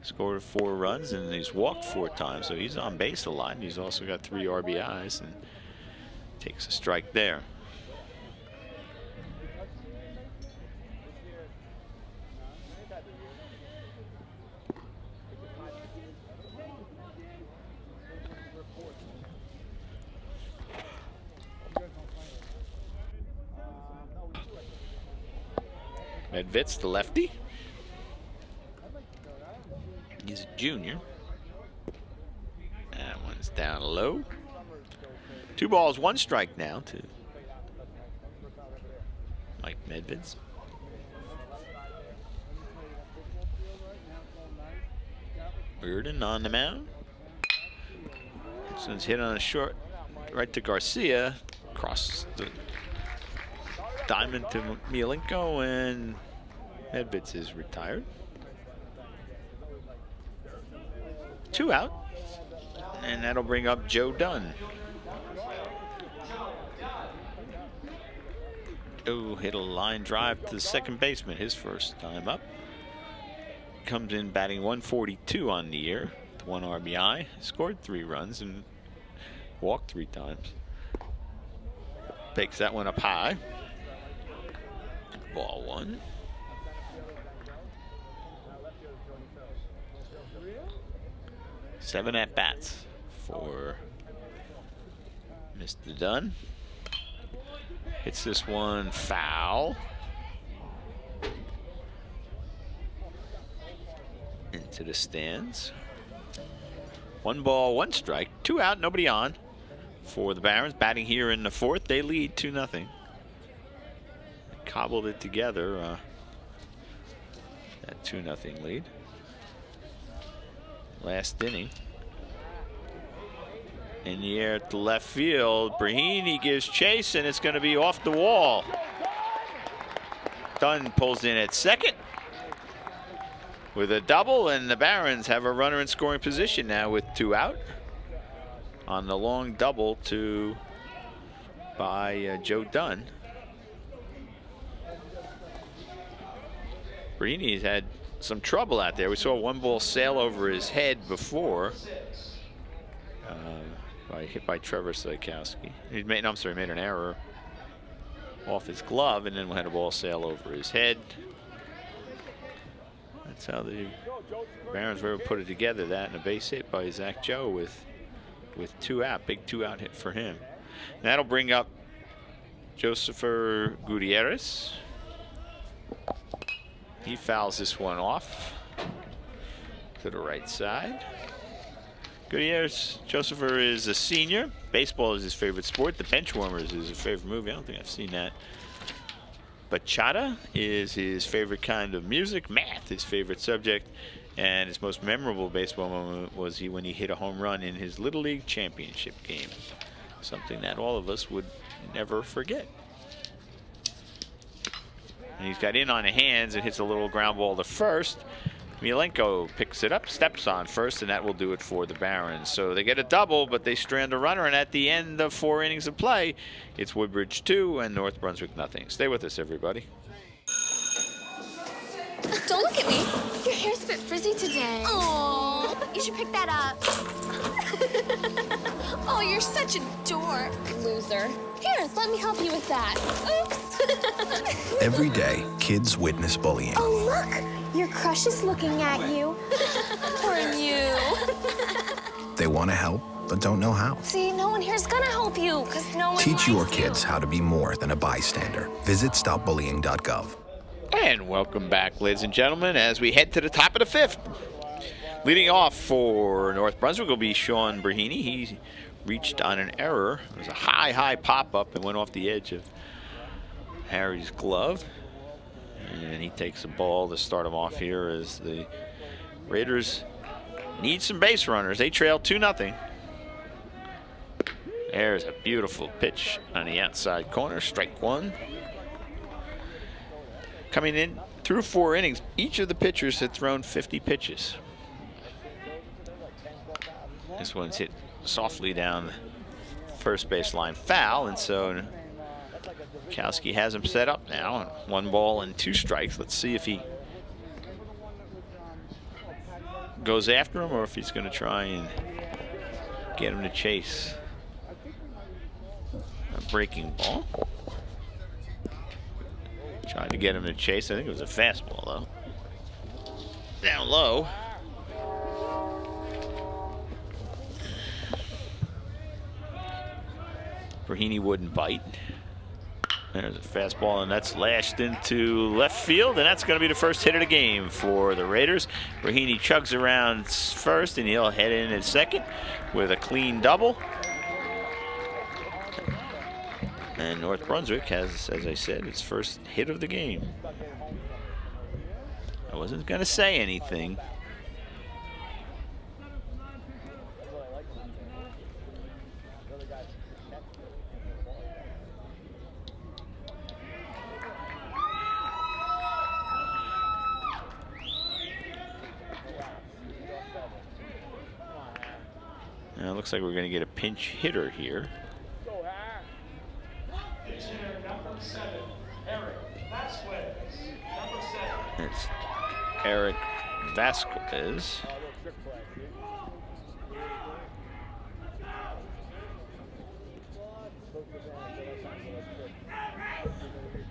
scored 4 runs, and he's walked 4 times. So he's on base a lot. And he's also got 3 RBIs and takes a strike there. Medveds, the lefty. He's a junior. That one's down low. 2 balls, 1 strike now to Mike Medveds. Reardon on the mound. This one's hit on a short right to Garcia. Across the diamond to Mielenko, and Medveds is retired. 2 out, and that'll bring up Joe Dunn. Oh, hit a line drive to the second baseman his first time up. Comes in batting .142 on the year. with 1 RBI, scored 3 runs, and walked 3 times. Takes that one up high. Ball 1. Seven at bats for Mr. Dunn. Hits this one foul. Into the stands. 1 ball, 1 strike, 2 out, nobody on for the Barons. Batting here in the 4th, they lead 2-0. Cobbled it together, that 2-0 lead. Last inning. In the air at the left field, Brahini gives chase, and it's going to be off the wall. Dunn pulls in at second with a double, and the Barons have a runner in scoring position now with 2 out on the long double by Joe Dunn. Brahini's had some trouble out there. We saw 1 ball sail over his head before, hit by Trevor Sykowski. He made an error off his glove, and then had a ball sail over his head. That's how the Barons were able to put it together. That and a base hit by Zach Joe with 2 out, big 2 out hit for him. And that'll bring up Josepher Gutierrez. He fouls this one off to the right side. Gutierrez, Josepher is a senior. Baseball is his favorite sport. The bench warmers is his favorite movie. I don't think I've seen that. Bachata is his favorite kind of music. Math, his favorite subject. And his most memorable baseball moment was when he hit a home run in his Little League championship game. Something that all of us would never forget. And he's got in on the hands and hits a little ground ball to first. Mielenko picks it up, steps on first, and that will do it for the Barons. So they get a double, but they strand a runner, and at the end of 4 innings of play, it's Woodbridge 2 and North Brunswick nothing. Stay with us, everybody. Don't look at me. Your hair's a bit frizzy today. Oh, you should pick that up. Oh, you're such a dork. Loser. Here, let me help you with that. Oops. Every day, kids witness bullying. Oh, look. Your crush is looking at you. Poor you. They want to help, but don't know how. See, no one here's gonna help you, because no one Teach your likes you. kids how to be more than a bystander. Visit stopbullying.gov. And welcome back, ladies and gentlemen, as we head to the top of the 5th. Leading off for North Brunswick will be Sean Brahini. He reached on an error. It was a high pop-up and went off the edge of Harry's glove. And he takes a ball to start him off here as the Raiders need some base runners. They trail 2-0. There's a beautiful pitch on the outside corner, strike 1. Coming in through 4 innings, each of the pitchers had thrown 50 pitches. This one's hit softly down the first baseline foul, and so Kowski has him set up now. 1 ball and 2 strikes. Let's see if he goes after him or if he's going to try and get him to chase a breaking ball. Tried to get him to chase. I think it was a fastball, though. Down low. Brahini wouldn't bite. There's a fastball, and that's lashed into left field, and that's going to be the first hit of the game for the Raiders. Brahini chugs around first, and he'll head in at second with a clean double. And North Brunswick has, as I said, its first hit of the game. I wasn't going to say anything. Now it looks like we're going to get a pinch hitter here. It's Eric Vasquez.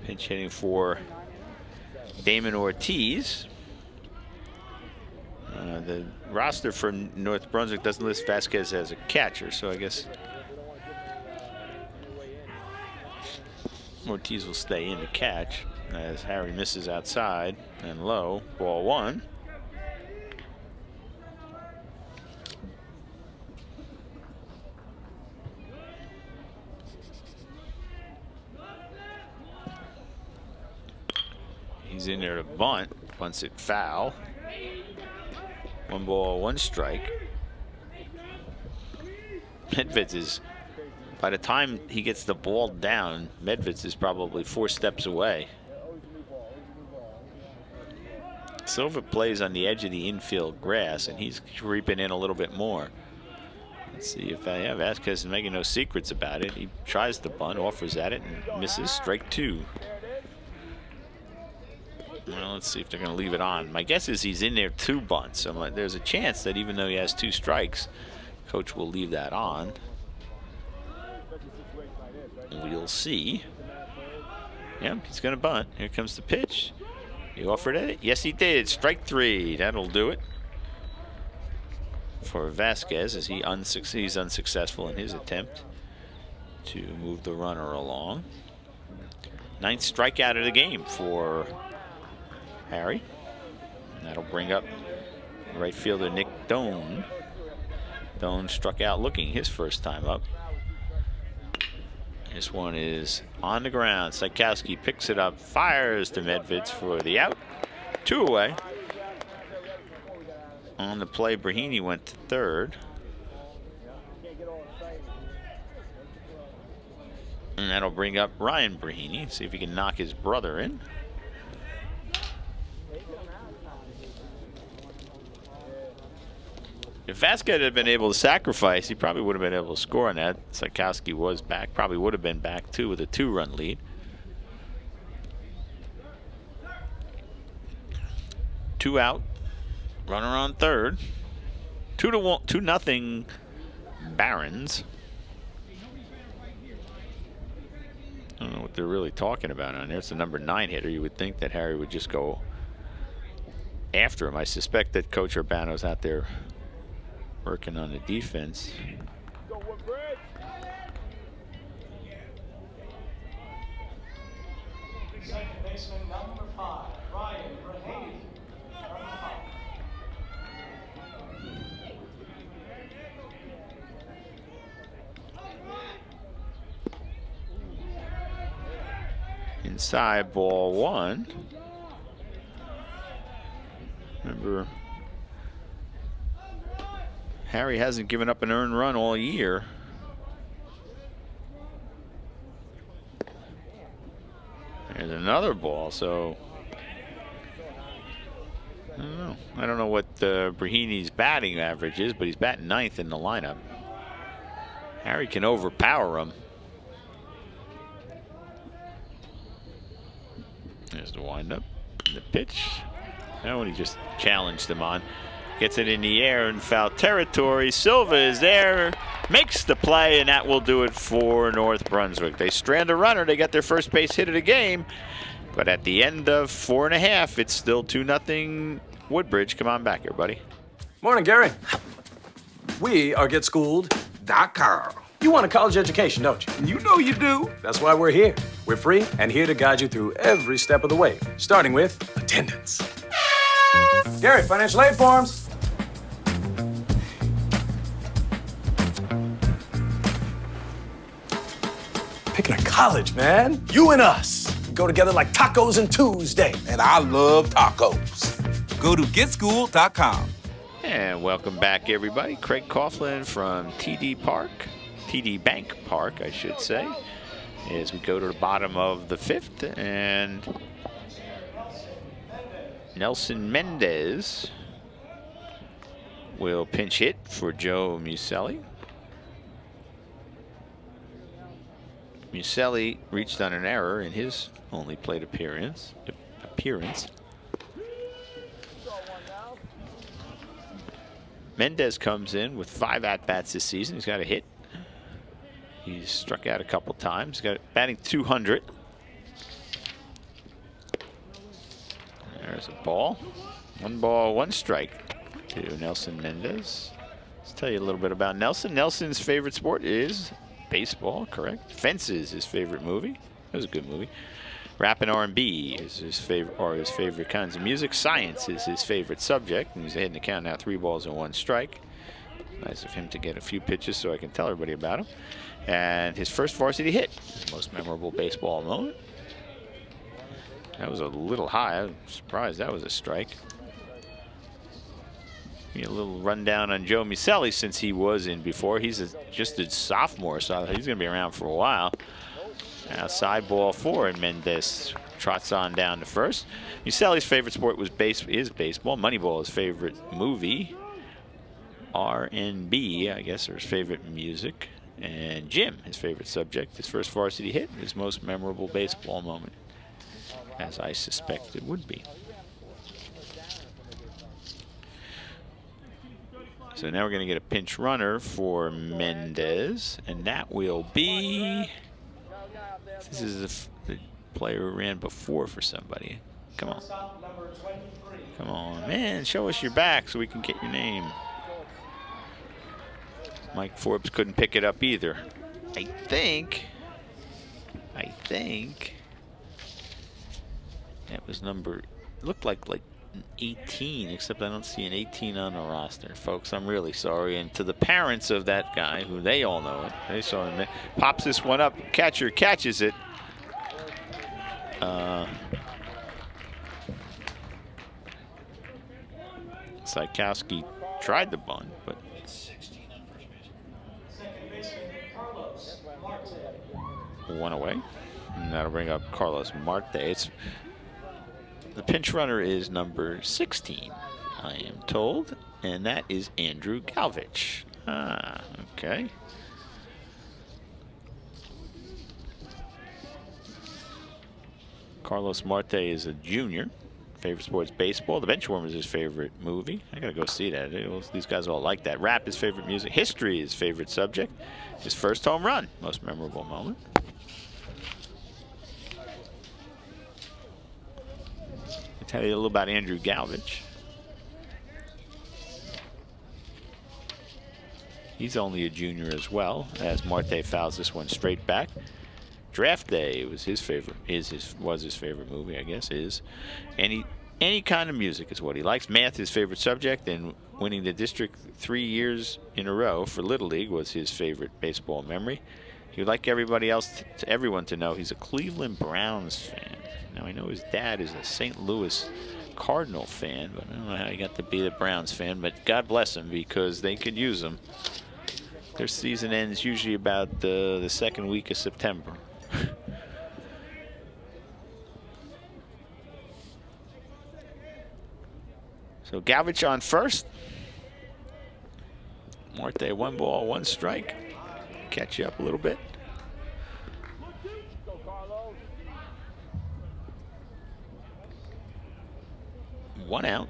Pinch hitting for Damon Ortiz. The roster for North Brunswick doesn't list Vasquez as a catcher, so I guess Ortiz will stay in to catch as Harry misses outside and low. Ball one. He's in there to bunt. Bunts it foul. 1 ball, 1 strike. Medveds is, by the time he gets the ball down, Medveds is probably 4 steps away. Silva plays on the edge of the infield grass, and he's creeping in a little bit more. Let's see if Vasquez is making no secrets about it. He tries the bunt, offers at it, and misses. Strike 2. Well, let's see if they're going to leave it on. My guess is he's in there 2 bunts. So there's a chance that even though he has 2 strikes, coach will leave that on. We'll see. Yep, he's going to bunt. Here comes the pitch. He offered at it. Yes, he did. Strike 3. That'll do it for Vasquez as he's unsuccessful in his attempt to move the runner along. 9th strikeout of the game for Harry. And that'll bring up right fielder Nick Doan. Doan struck out looking his first time up. This one is on the ground. Sikowski picks it up, fires to Medveds for the out. 2 away. On the play, Brahini went to third. And that'll bring up Ryan Brahini. See if he can knock his brother in. If Vasquez had been able to sacrifice, he probably would have been able to score on that. Sikowski was back, probably would have been back too with a 2-run lead. 2 out, runner on third. 2-0 Barons. I don't know what they're really talking about on there. It's the number 9 hitter. You would think that Harry would just go after him. I suspect that Coach Urbano's out there working on the defense. Second baseman, number 5, Ryan Brahady. Inside, ball 1. Remember, Harry hasn't given up an earned run all year. There's another ball, so I don't know. I don't know what Brahini's batting average is, but he's batting 9th in the lineup. Harry can overpower him. There's the windup, the pitch. That one he just challenged him on. Gets it in the air in foul territory. Silva is there, makes the play, and that will do it for North Brunswick. They strand a runner. They got their first base hit of the game. But at the end of 4.5, it's still 2-0 Woodbridge. Come on back here, buddy. Morning, Gary. We are GetSchooled.com. You want a college education, don't you? You know you do. That's why we're here. We're free and here to guide you through every step of the way, starting with attendance. Gary, financial aid forms. Picking a college, man. You and us. We go together like tacos and Tuesday. And I love tacos. Go to GetSchooled.com. And welcome back, everybody. Craig Coughlin from TD Bank Park, I should say, as we go to the bottom of the 5th. And Nelson Mendez will pinch hit for Joe Muselli. Muselli reached on an error in his only plate appearance. Mendez comes in with 5 at-bats this season. He's got a hit. He's struck out a couple times. He's got batting 200. There's a ball. 1 ball, 1 strike to Nelson Mendez. Let's tell you a little bit about Nelson. Nelson's favorite sport is baseball, correct? Fence is his favorite movie. That was a good movie. Rap and R&B is his favorite kinds of music. Science is his favorite subject. And he's ahead in the count now, 3 balls and 1 strike. Nice of him to get a few pitches so I can tell everybody about him. And his first varsity hit, most memorable baseball moment. That was a little high. I'm surprised that was a strike. A little rundown on Joe Micelli since he was in before. He's just a sophomore, so he's going to be around for a while. Now side ball 4, and Mendez trots on down to first. Micelli's favorite sport is baseball. Moneyball, his favorite movie. R&B, I guess, are his favorite music. And Jim, his favorite subject. His first varsity hit, his most memorable baseball moment, as I suspect it would be. So now we're going to get a pinch runner for Mendez, and that will be... This is the player who ran before for somebody. Come on. Come on, man, show us your back so we can get your name. Mike Forbes couldn't pick it up either. I think that was number, looked like 18, except I don't see an 18 on the roster. Folks, I'm really sorry. And to the parents of that guy, who they all know it, they saw him, pops this one up, catcher catches it. Sykowski tried the bunt, but one away. And that'll bring up Carlos Marte. The pinch runner is number 16, I am told, and that is Andrew Galvich. Ah, okay. Carlos Marte is a junior. Favorite sport's baseball. The Benchwarmer is his favorite movie. I gotta go see that. These guys all like that. Rap is favorite music. History is favorite subject. His first home run, most memorable moment. I'll tell you a little about Andrew Galvich. He's only a junior as well, as Marte fouls this one straight back. Draft Day was his favorite, was his favorite movie, I guess, is. Any kind of music is what he likes. Math, his favorite subject, and winning the district 3 years in a row for Little League was his favorite baseball memory. He would like everyone to know he's a Cleveland Browns fan. Now, I know his dad is a St. Louis Cardinal fan, but I don't know how he got to be the Browns fan, but God bless him, because they could use him. Their season ends usually about the second week of September. So Galvich on first. Marte 1 ball, 1 strike. Catch you up a little bit. One out.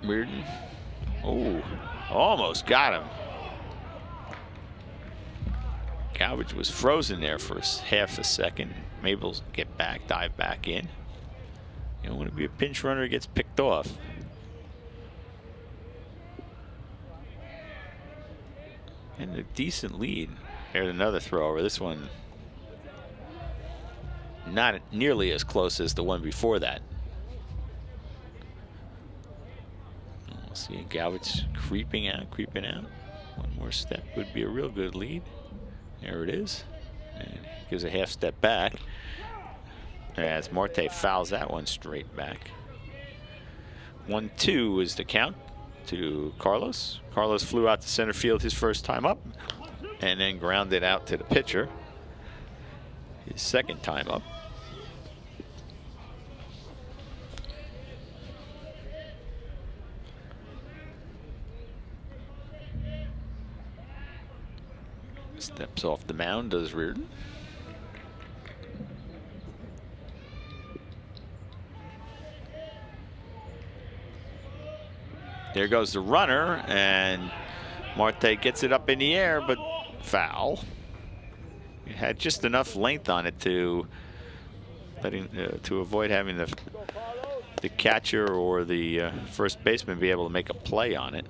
Reardon. Oh, almost got him. Galvich was frozen there for half a second. Mabel's get back, dive back in. You don't want to be a pinch runner who gets picked off. And a decent lead. There's another throw-over. This one not nearly as close as the one before that. We'll see Galvich creeping out. One more step would be a real good lead. There it is. And gives a half step back. As Marte fouls that one straight back. 1-2 is the count to Carlos. Carlos flew out to center field his first time up, and then grounded out to the pitcher his second time up. Steps off the mound, does Reardon. There goes the runner, and Marte gets it up in the air, but foul. It had just enough length on it to to avoid having the catcher or the first baseman be able to make a play on it.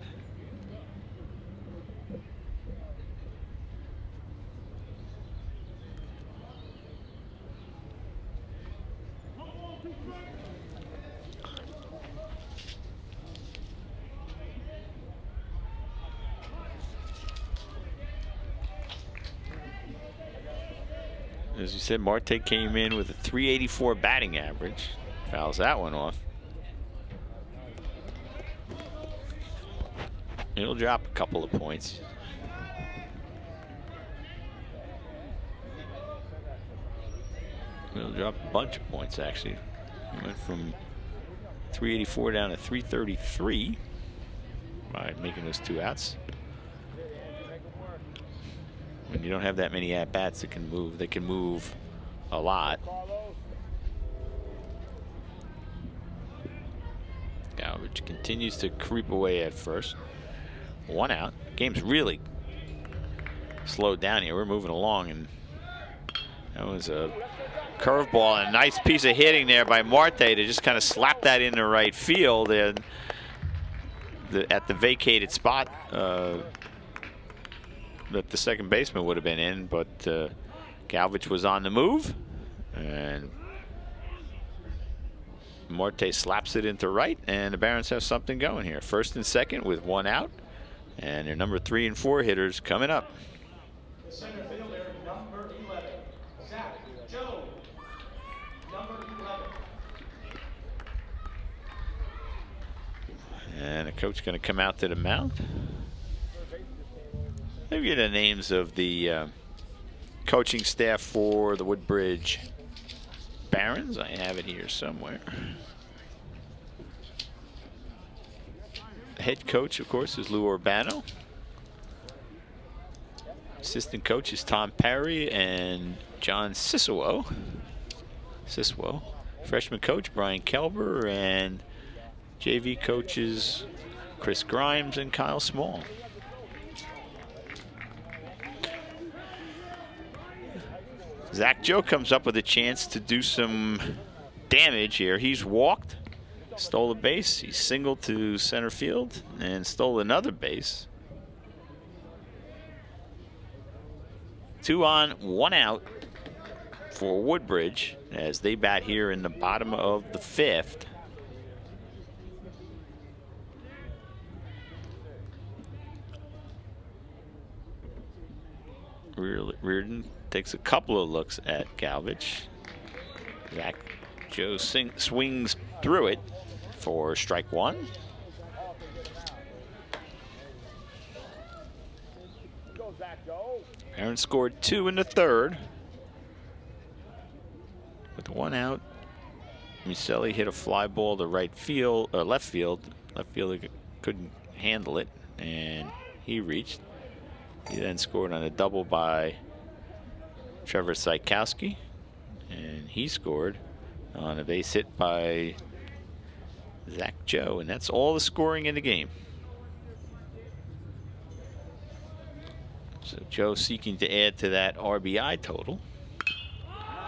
As you said, Marte came in with a .384 batting average. Fouls that one off. It'll drop a couple of points. It'll drop a bunch of points, actually. It went from .384 down to .333 by making those 2 outs. When you don't have that many at-bats that can move, they can move a lot. Galvich continues to creep away at first. 1 out. Game's really slowed down here. We're moving along, and that was a curveball and a nice piece of hitting there by Marte to just kind of slap that into right field and at the vacated spot that the second baseman would have been in, but Galvich was on the move, and Marte slaps it into right, and the Barons have something going here. First and second with 1 out, and their number 3 and 4 hitters coming up. The center fielder, number 11, Zach Joe. Number 11. And the coach going to come out to the mound. Let me get the names of the coaching staff for the Woodbridge Barons. I have it here somewhere. The head coach, of course, is Lou Urbano. Assistant coach is Tom Parry and John Cicero. Freshman coach Brian Kelber, and JV coaches Chris Grimes and Kyle Small. Zach Joe comes up with a chance to do some damage here. He's walked, stole a base, he singled to center field, and stole another base. 2 on, 1 out for Woodbridge as they bat here in the bottom of the 5th. Reardon takes a couple of looks at Galvich. Zach Joe swings through it for strike 1. Barons scored 2 in the 3rd. With 1 out, Muselli hit a fly ball to right field, left field. Left fielder couldn't handle it, and he reached. He then scored on a double by Trevor Sykowski, and he scored on a base hit by Zach Joe, and that's all the scoring in the game. So Joe seeking to add to that RBI total.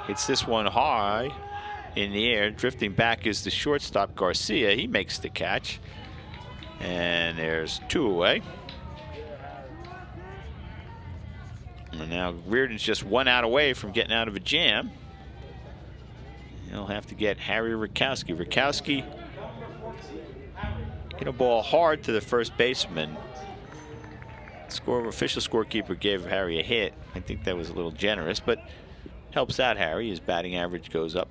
Hits this one high in the air. Drifting back is the shortstop Garcia. He makes the catch, and there's 2 away. And now Reardon's just 1 out away from getting out of a jam. He'll have to get Harry Rakowski. Rakowski hit a ball hard to the first baseman. Official scorekeeper gave Harry a hit. I think that was a little generous, but helps out Harry. His batting average goes up.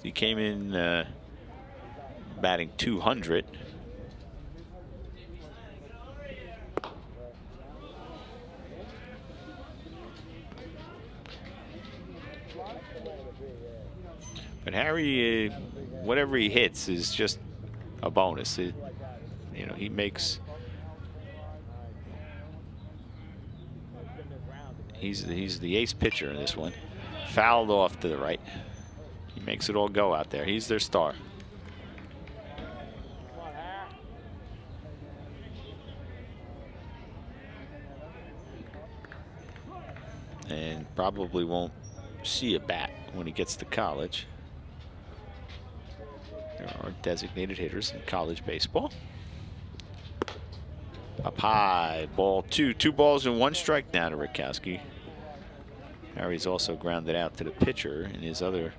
He came in batting .200. But Harry, whatever he hits is just a bonus. You know, he makes. He's the ace pitcher in this one. Fouled off to the right. He makes it all go out there. He's their star. and probably won't see a bat when he gets to college. There are designated hitters in college baseball. Up high, ball 2. 2 balls and 1 strike now to Rutkowski. Harry's also grounded out to the pitcher in his other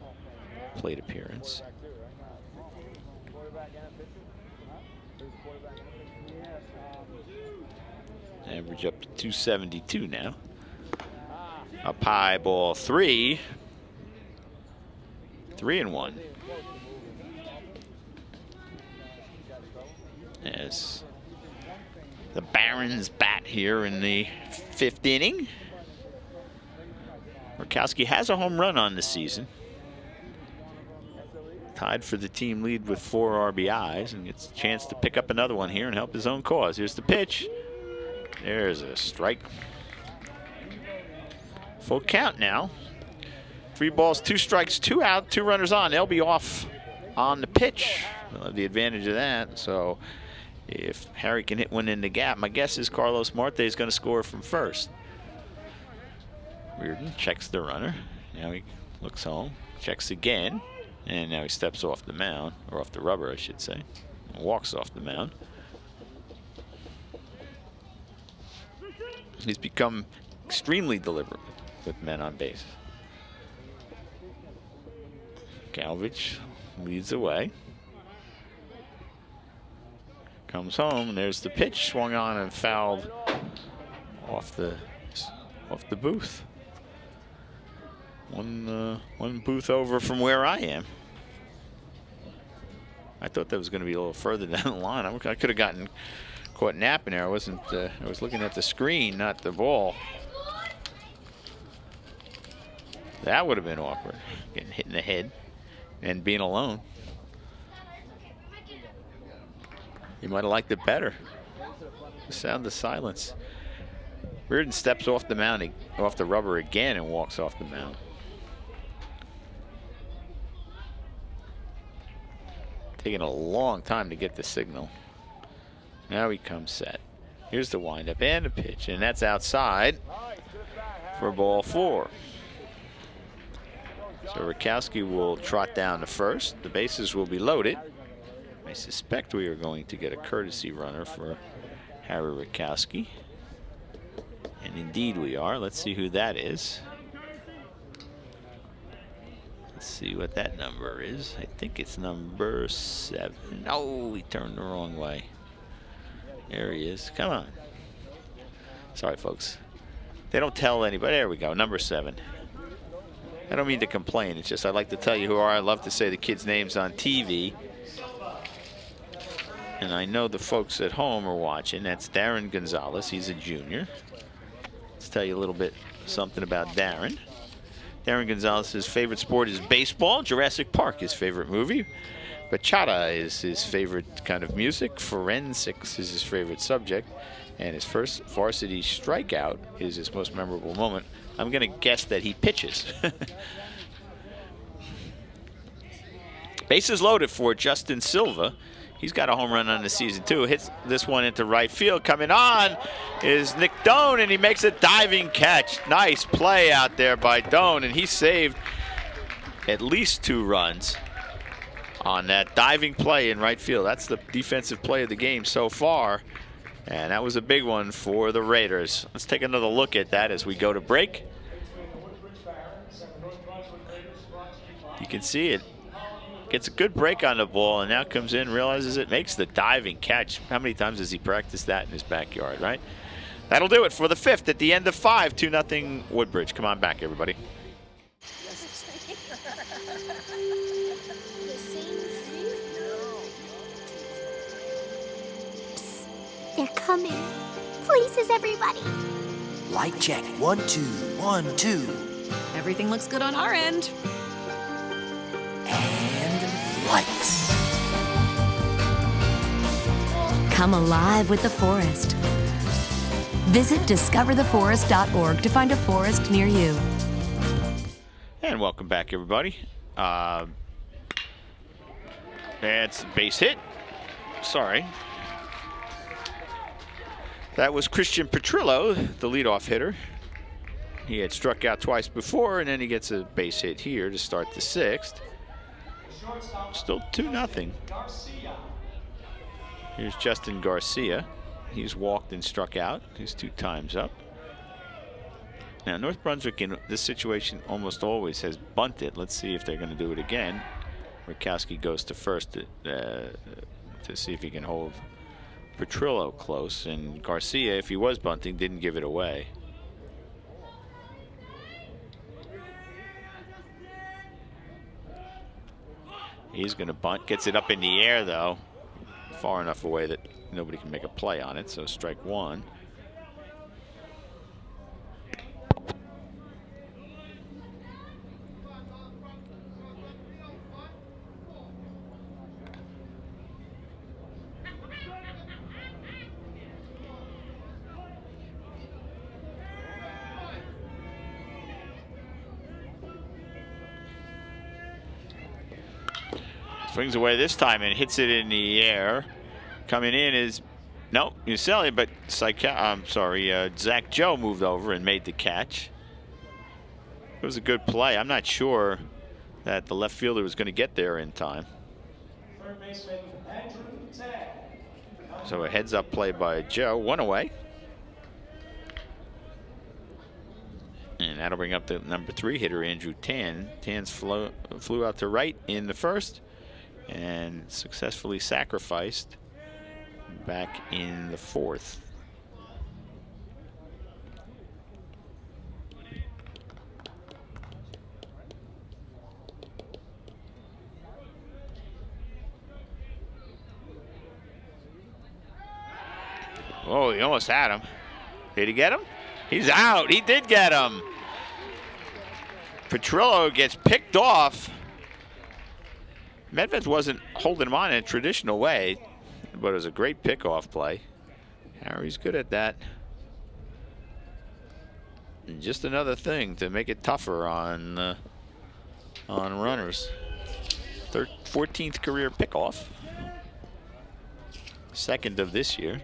plate appearance. Average up to 272 now. Up high, ball 3. 3-1. As the Barons bat here in the 5th inning. Rutkowski has a home run on the season. Tied for the team lead with 4 RBIs and gets a chance to pick up another one here and help his own cause. Here's the pitch. There's a strike. Full count now. 3 balls, 2 strikes, 2 out, 2 runners on. They'll be off on the pitch. They'll have the advantage of that. So if Harry can hit one in the gap, my guess is Carlos Marte is going to score from first. Reardon checks the runner. Now he looks home, checks again, and now he steps off the mound, or off the rubber, I should say, and walks off the mound. He's become extremely deliberate with men on base. Galvich leads away. Comes home, and there's the pitch, swung on and fouled off the booth. One booth over from where I am. I thought that was going to be a little further down the line. I could have gotten caught napping there. I wasn't. I was looking at the screen, not the ball. That would have been awkward, getting hit in the head and being alone. You might have liked it better. The sound of silence. Reardon steps off the mound, off the rubber again, and walks off the mound. Taking a long time to get the signal. Now he comes set. Here's the windup and the pitch, and that's outside for ball 4. So Rutkowski will trot down to first. The bases will be loaded. I suspect we are going to get a courtesy runner for Harry Rutkowski. And indeed we are. Let's see who that is. Let's see what that number is. I think it's number 7. No, he turned the wrong way. There he is. Come on. Sorry, folks. They don't tell anybody. There we go. Number 7. I don't mean to complain. It's just I like to tell you who are. I love to say the kids' names on TV. And I know the folks at home are watching. That's Darren Gonzalez. He's a junior. Let's tell you a little bit something about Darren. Darren Gonzalez's favorite sport is baseball. Jurassic Park, his favorite movie. Bachata is his favorite kind of music. Forensics is his favorite subject. And his first varsity strikeout is his most memorable moment. I'm going to guess that he pitches. Bases loaded for Justin Silva. He's got a home run on the season, too. Hits this one into right field. Coming on is Nick Doan, and he makes a diving catch. Nice play out there by Doan, and he saved at least 2 runs on that diving play in right field. That's the defensive play of the game so far, and that was a big one for the Raiders. Let's take another look at that as we go to break. You can see it. Gets a good break on the ball and now comes in, realizes it, makes the diving catch. How many times has he practiced that in his backyard, right? That'll do it for the 5th at the end of 5, 2-0 Woodbridge. Come on back, everybody. They're coming. Places, everybody. Light check. 1, 2, 1, 2. Everything looks good on our end. And lights. Come alive with the forest. Visit discovertheforest.org to find a forest near you. And welcome back, everybody. That's a base hit. Sorry. That was Christian Petrillo, the leadoff hitter. He had struck out twice before, and then he gets a base hit here to start the 6th. Still 2-0. Here's Justin Garcia. He's walked and struck out. He's 2 times up. Now, North Brunswick in this situation almost always has bunted. Let's see if they're going to do it again. Rakowski goes to first to see if he can hold Petrillo close. And Garcia, if he was bunting, didn't give it away. He's going to bunt. Gets it up in the air, though. Far enough away that nobody can make a play on it. So strike 1. Swings away this time and hits it in the air. Coming in is, no, Uselli, but Zach Joe moved over and made the catch. It was a good play. I'm not sure that the left fielder was going to get there in time. Third baseman Andrew Tag. So a heads-up play by Joe, 1 away. And that'll bring up the number 3 hitter, Andrew Tan. Tan's flew out to right in the 1st. And successfully sacrificed back in the 4th. Oh, he almost had him. Did he get him? He's out. He did get him. Petrillo gets picked off. Medved wasn't holding him on in a traditional way, but it was a great pickoff play. Harry's good at that. And just another thing to make it tougher on runners. 14th career pickoff. 2nd of this year.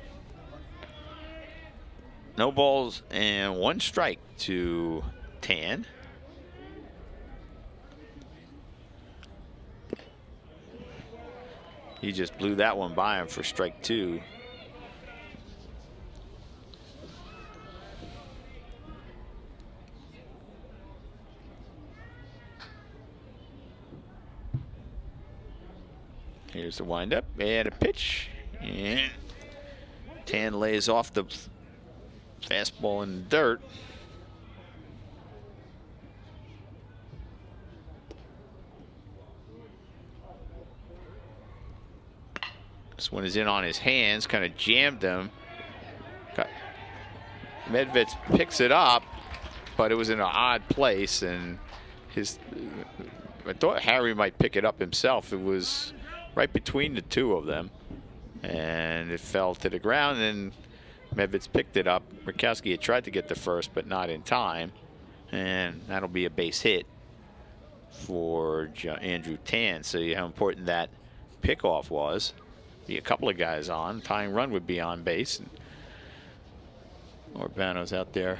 No balls and 1 strike to Tan. He just blew that one by him for strike 2. Here's the windup and a pitch. And Tan lays off the fastball in the dirt. This one is in on his hands, kind of jammed him. Medved picks it up, but it was in an odd place, and I thought Harry might pick it up himself. It was right between the 2 of them, and it fell to the ground, and Medved's picked it up. Rakowski had tried to get the first, but not in time, and that'll be a base hit for Andrew Tan. So you know how important that pickoff was. Be a couple of guys on. Tying run would be on base. And Urbano's out there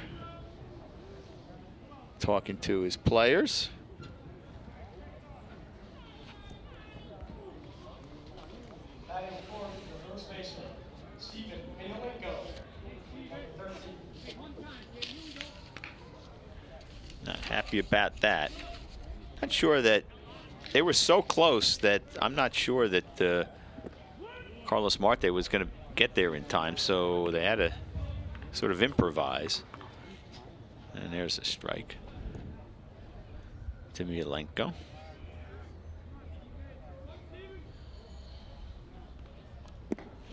talking to his players. Batting fourth, the first baseman, Stephen Miolenko, number 13. Not happy about that. Not sure that they were so close that I'm not sure that Carlos Marte was going to get there in time, so they had to sort of improvise. And there's a strike to Miolenko.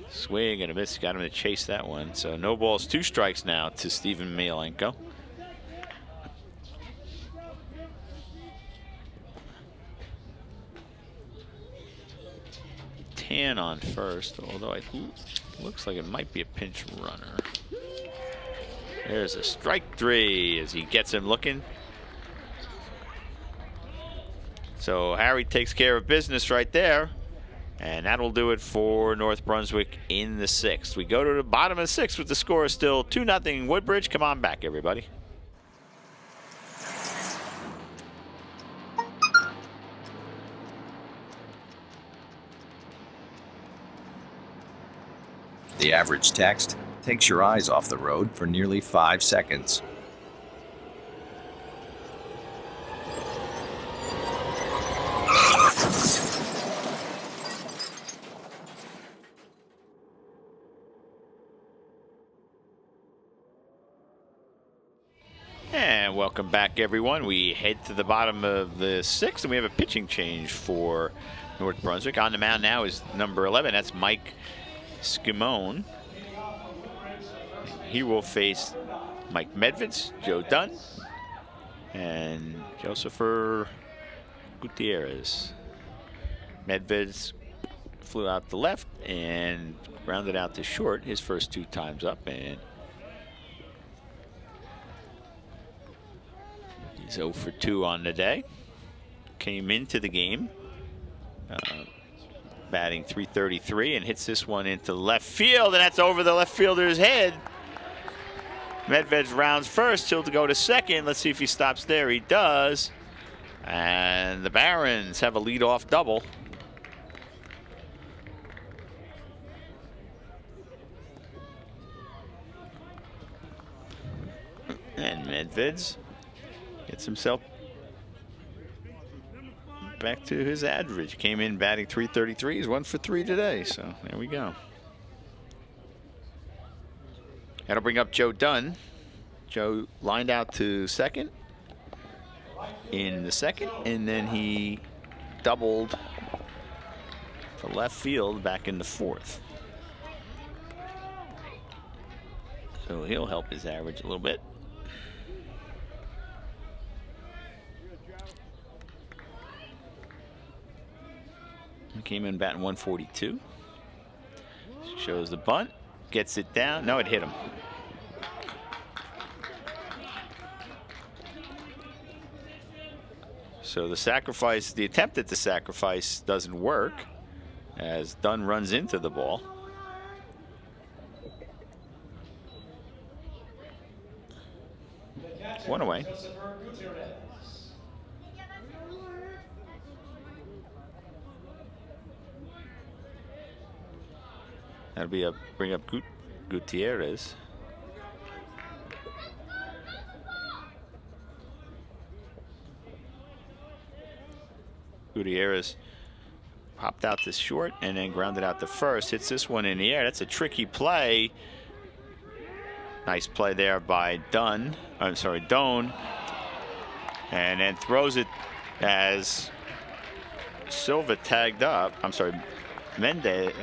Swing and a miss, got him to chase that one. So no balls, 2 strikes now to Stephen Miolenko. Tan on first, although it looks like it might be a pinch runner. There's a strike 3 as he gets him looking. So Harry takes care of business right there. And that'll do it for North Brunswick in the 6th. We go to the bottom of the 6th with the score still 2-0 Woodbridge. Come on back, everybody. The average text takes your eyes off the road for nearly 5 seconds. And welcome back, everyone. We head to the bottom of the sixth, and we have a pitching change for North Brunswick. On the mound now is number 11. That's Mike Skimone. He will face Mike Medveds, Joe Dunn, and Josepher Gutierrez. Medveds flew out to left and grounded out to short his first 2 times up, and he's 0 for 2 on the day. Came into the game batting .333 and hits this one into left field, and that's over the left fielder's head. Medveds rounds first. He'll go to second. Let's see if he stops there. He does. And the Barons have a leadoff double. And Medveds gets himself back to his average. Came in batting .333. He's 1 for 3 today. So there we go. That'll bring up Joe Dunn. Joe lined out to second in the second, and then he doubled to left field back in the fourth. So he'll help his average a little bit. He came in batting .142. Shows the bunt. Gets it down. No, it hit him. So the sacrifice, the attempt at the sacrifice doesn't work as Dunn runs into the ball. One away. That'll be a bring up Gutierrez. Gutierrez popped out to short and then grounded out to first. Hits this one in the air. That's a tricky play. Nice play there by Doan. And then throws it as Silva tagged up. Mendez.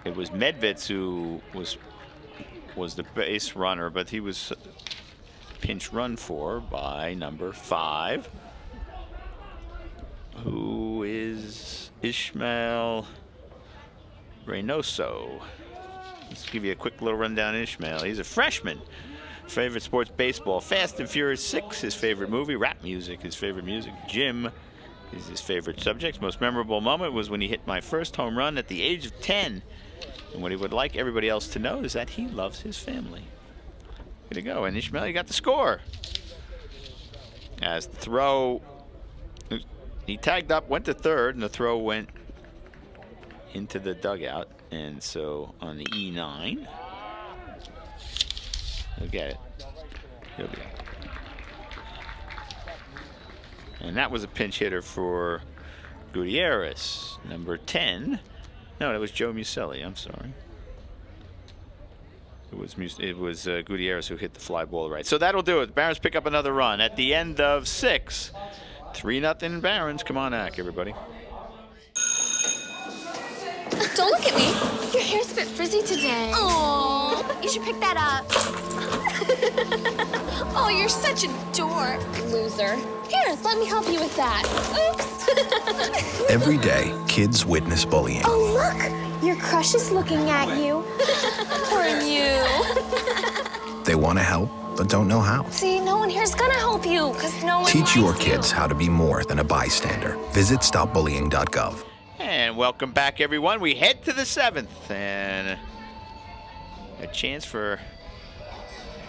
It was Medveds who was the base runner, but he was pinch run for by number 5, who is Ishmael Reynoso. Let's give you a quick little rundown on Ishmael. He's a freshman. Favorite sports, baseball. Fast and Furious 6, his favorite movie. Rap music, his favorite music. Gym is his favorite subject. Most memorable moment was when he hit my first home run at the age of 10. And what he would like everybody else to know is that he loves his family. Way to go. And Ishmael, you got the score. As the throw, he tagged up, went to third, and the throw went into the dugout. And so on the E9, he'll get it. He'll be out. And that was a pinch hitter for Gutierrez, number 10. No, that was Joe Muselli. I'm sorry. It was Gutierrez who hit the fly ball right. So that'll do it. The Barons pick up another run at the end of 6. 3-0 Barons. Come on, Ack, everybody. Don't look at me. Your hair's a bit frizzy today. Oh, you should pick that up. Oh, you're such a dork, loser. Here, let me help you with that. Oops. Every day, kids witness bullying. Oh, look! Your crush is looking at you. Poor you. They want to help, but don't know how. See, no one here's gonna help you, because no one Teach your likes kids how to be more than a bystander. Visit stopbullying.gov. And welcome back, everyone. We head to the 7th, and a chance for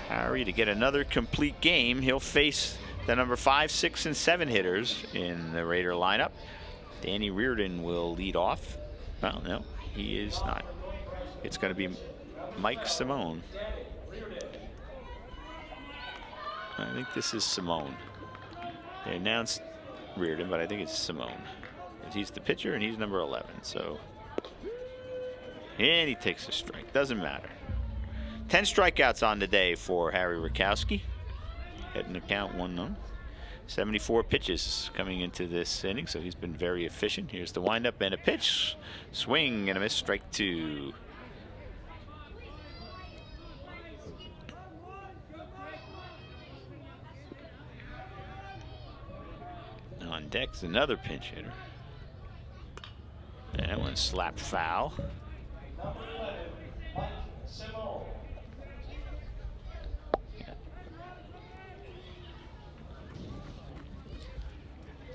Harry to get another complete game. He'll face the number 5, 6, and 7 hitters in the Raider lineup. Danny Reardon will lead off. Well, no, he is not. It's going to be Mike Simone. I think this is Simone. They announced Reardon, but I think it's Simone. He's the pitcher, and he's number 11. So, and he takes a strike. Doesn't matter. 10 strikeouts on the day for Harry Rakowski. Heading to count 1-0. 74 pitches coming into this inning, so he's been very efficient. Here's the windup and a pitch. Swing and a miss, strike 2. On deck's another pinch hitter. And that one slapped foul.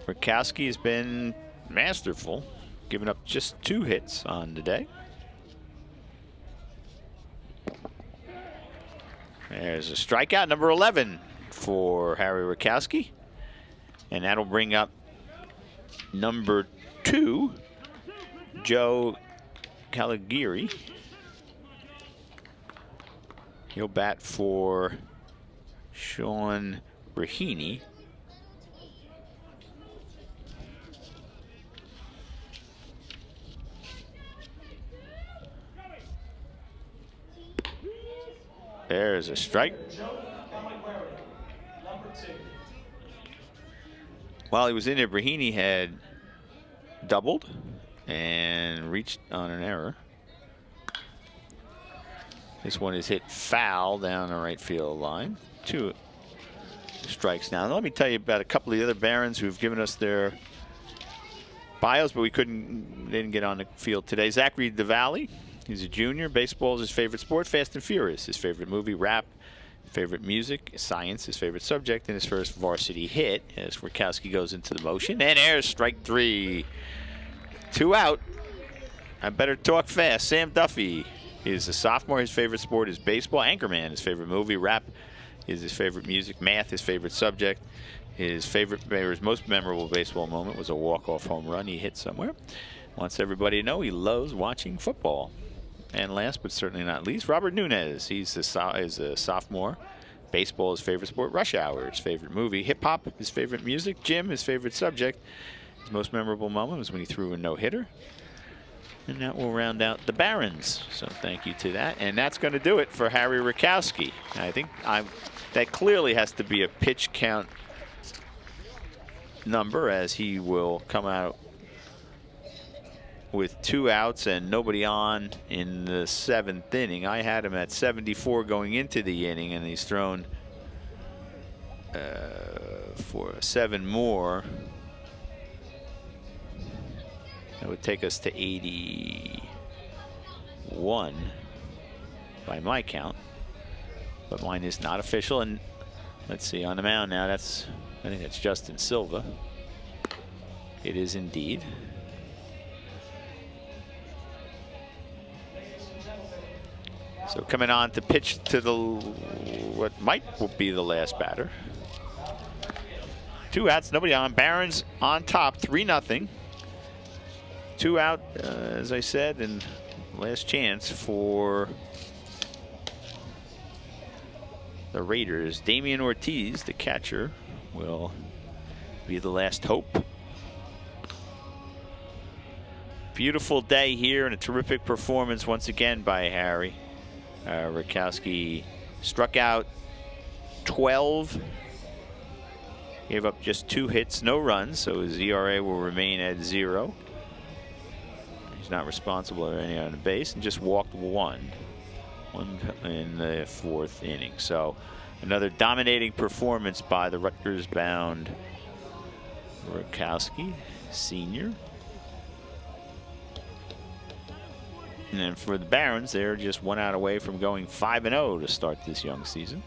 Rakowski has been masterful, giving up just 2 hits on the day. There's a strikeout, number 11 for Harry Rakowski. And that'll bring up number 2, Joe Caligari. He'll bat for Sean Raheny. There's a strike. While he was in it, Raheny had doubled and reached on an error. This one is hit foul down the right field line. 2 strikes now. Let me tell you about a couple of the other Barons who've given us their bios, but they didn't get on the field today. Zachary DeValley, he's a junior. Baseball is his favorite sport. Fast and Furious, his favorite movie. Rap, favorite music. Science, his favorite subject. And his first varsity hit as Rakowski goes into the motion. And there's strike 3. 2 out. I better talk fast. Sam Duffy is a sophomore. His favorite sport is baseball. Anchorman, his favorite movie. Rap is his favorite music. Math, his favorite subject. His most memorable baseball moment was a walk-off home run he hit somewhere. Wants everybody to know he loves watching football. And last but certainly not least, Robert Nunez. He's a sophomore. Baseball, his favorite sport. Rush Hour, his favorite movie. Hip-hop, his favorite music. Gym, his favorite subject. His most memorable moment was when he threw a no-hitter. And that will round out the Barons. So thank you to that. And that's going to do it for Harry Rakowski. I think that clearly has to be a pitch count number, as he will come out with 2 outs and nobody on in the 7th inning. I had him at 74 going into the inning, and he's thrown for 7 more. That would take us to 81 by my count, but mine is not official. And let's see, on the mound now, I think that's Justin Silva. It is indeed. So coming on to pitch to what might be the last batter. 2 outs, nobody on. Barons on top, 3-0. 2 out, as I said, and last chance for the Raiders. Damian Ortiz, the catcher, will be the last hope. Beautiful day here and a terrific performance once again by Harry. Rakowski struck out 12, gave up just 2 hits, no runs, so his ERA will remain at 0. He's not responsible for any on the base, and just walked one in the 4th inning. So another dominating performance by the Rutgers-bound Rakowski, senior. And then for the Barons, they're just 1 out away from going 5-0 to start this young season.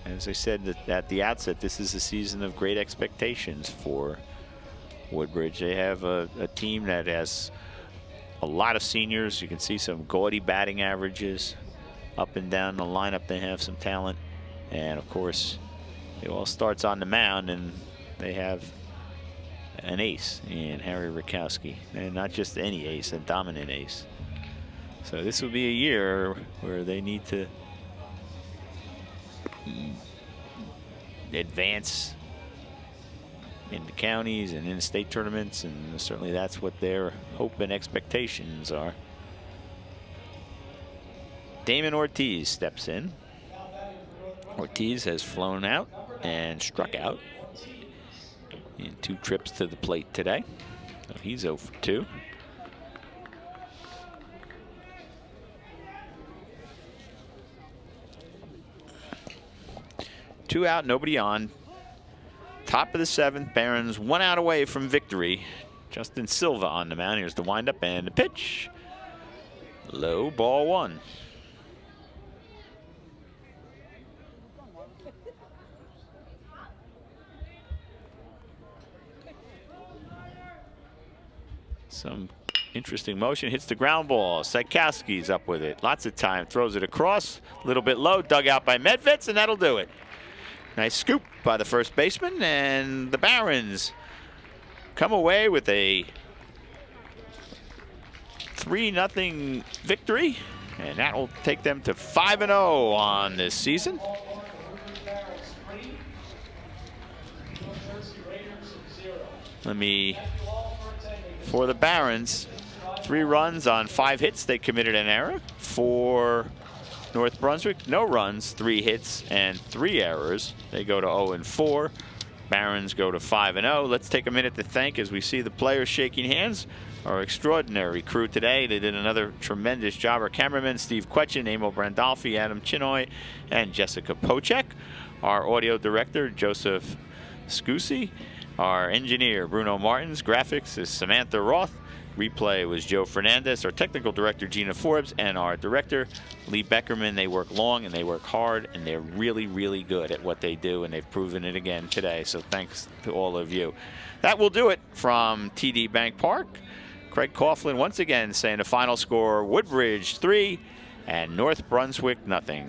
As I said at the outset, this is a season of great expectations for Woodbridge. They have a team that has a lot of seniors. You can see some gaudy batting averages up and down the lineup. They have some talent. And of course, it all starts on the mound, and they have an ace in Harry Rakowski, and not just any ace, a dominant ace. So this will be a year where they need to advance in the counties and in state tournaments, and certainly that's what their hope and expectations are. Damon Ortiz steps in. Ortiz has flown out and struck out in 2 trips to the plate today. So he's 0 for 2. Two out, nobody on. Top of the 7th, Barons 1 out away from victory. Justin Silva on the mound. Here's the windup and the pitch. Low, ball 1. Some interesting motion, hits the ground ball. Sikowski's up with it. Lots of time, throws it across. A little bit low, dug out by Medveds, and that'll do it. Nice scoop by the first baseman, and the Barons come away with a 3-0 victory, and that will take them to 5-0 on this season. For the Barons, 3 runs on 5 hits. They committed an error. For North Brunswick, no runs, 3 hits, and 3 errors. They go to 0-4. Barons go to 5-0. Let's take a minute to thank, as we see the players shaking hands, our extraordinary crew today. They did another tremendous job. Our cameraman, Steve Quetchen, Emil Brandolfi, Adam Chinoy, and Jessica Pocek. Our audio director, Joseph Scusi. Our engineer, Bruno Martins. Graphics is Samantha Roth. Replay was Joe Fernandez. Our technical director, Gina Forbes, and our director, Lee Beckerman. They work long and they work hard, and they're really, really good at what they do, and they've proven it again today. So thanks to all of you. That will do it from TD Bank Park. Craig Coughlin once again saying the final score, Woodbridge 3 and North Brunswick 0.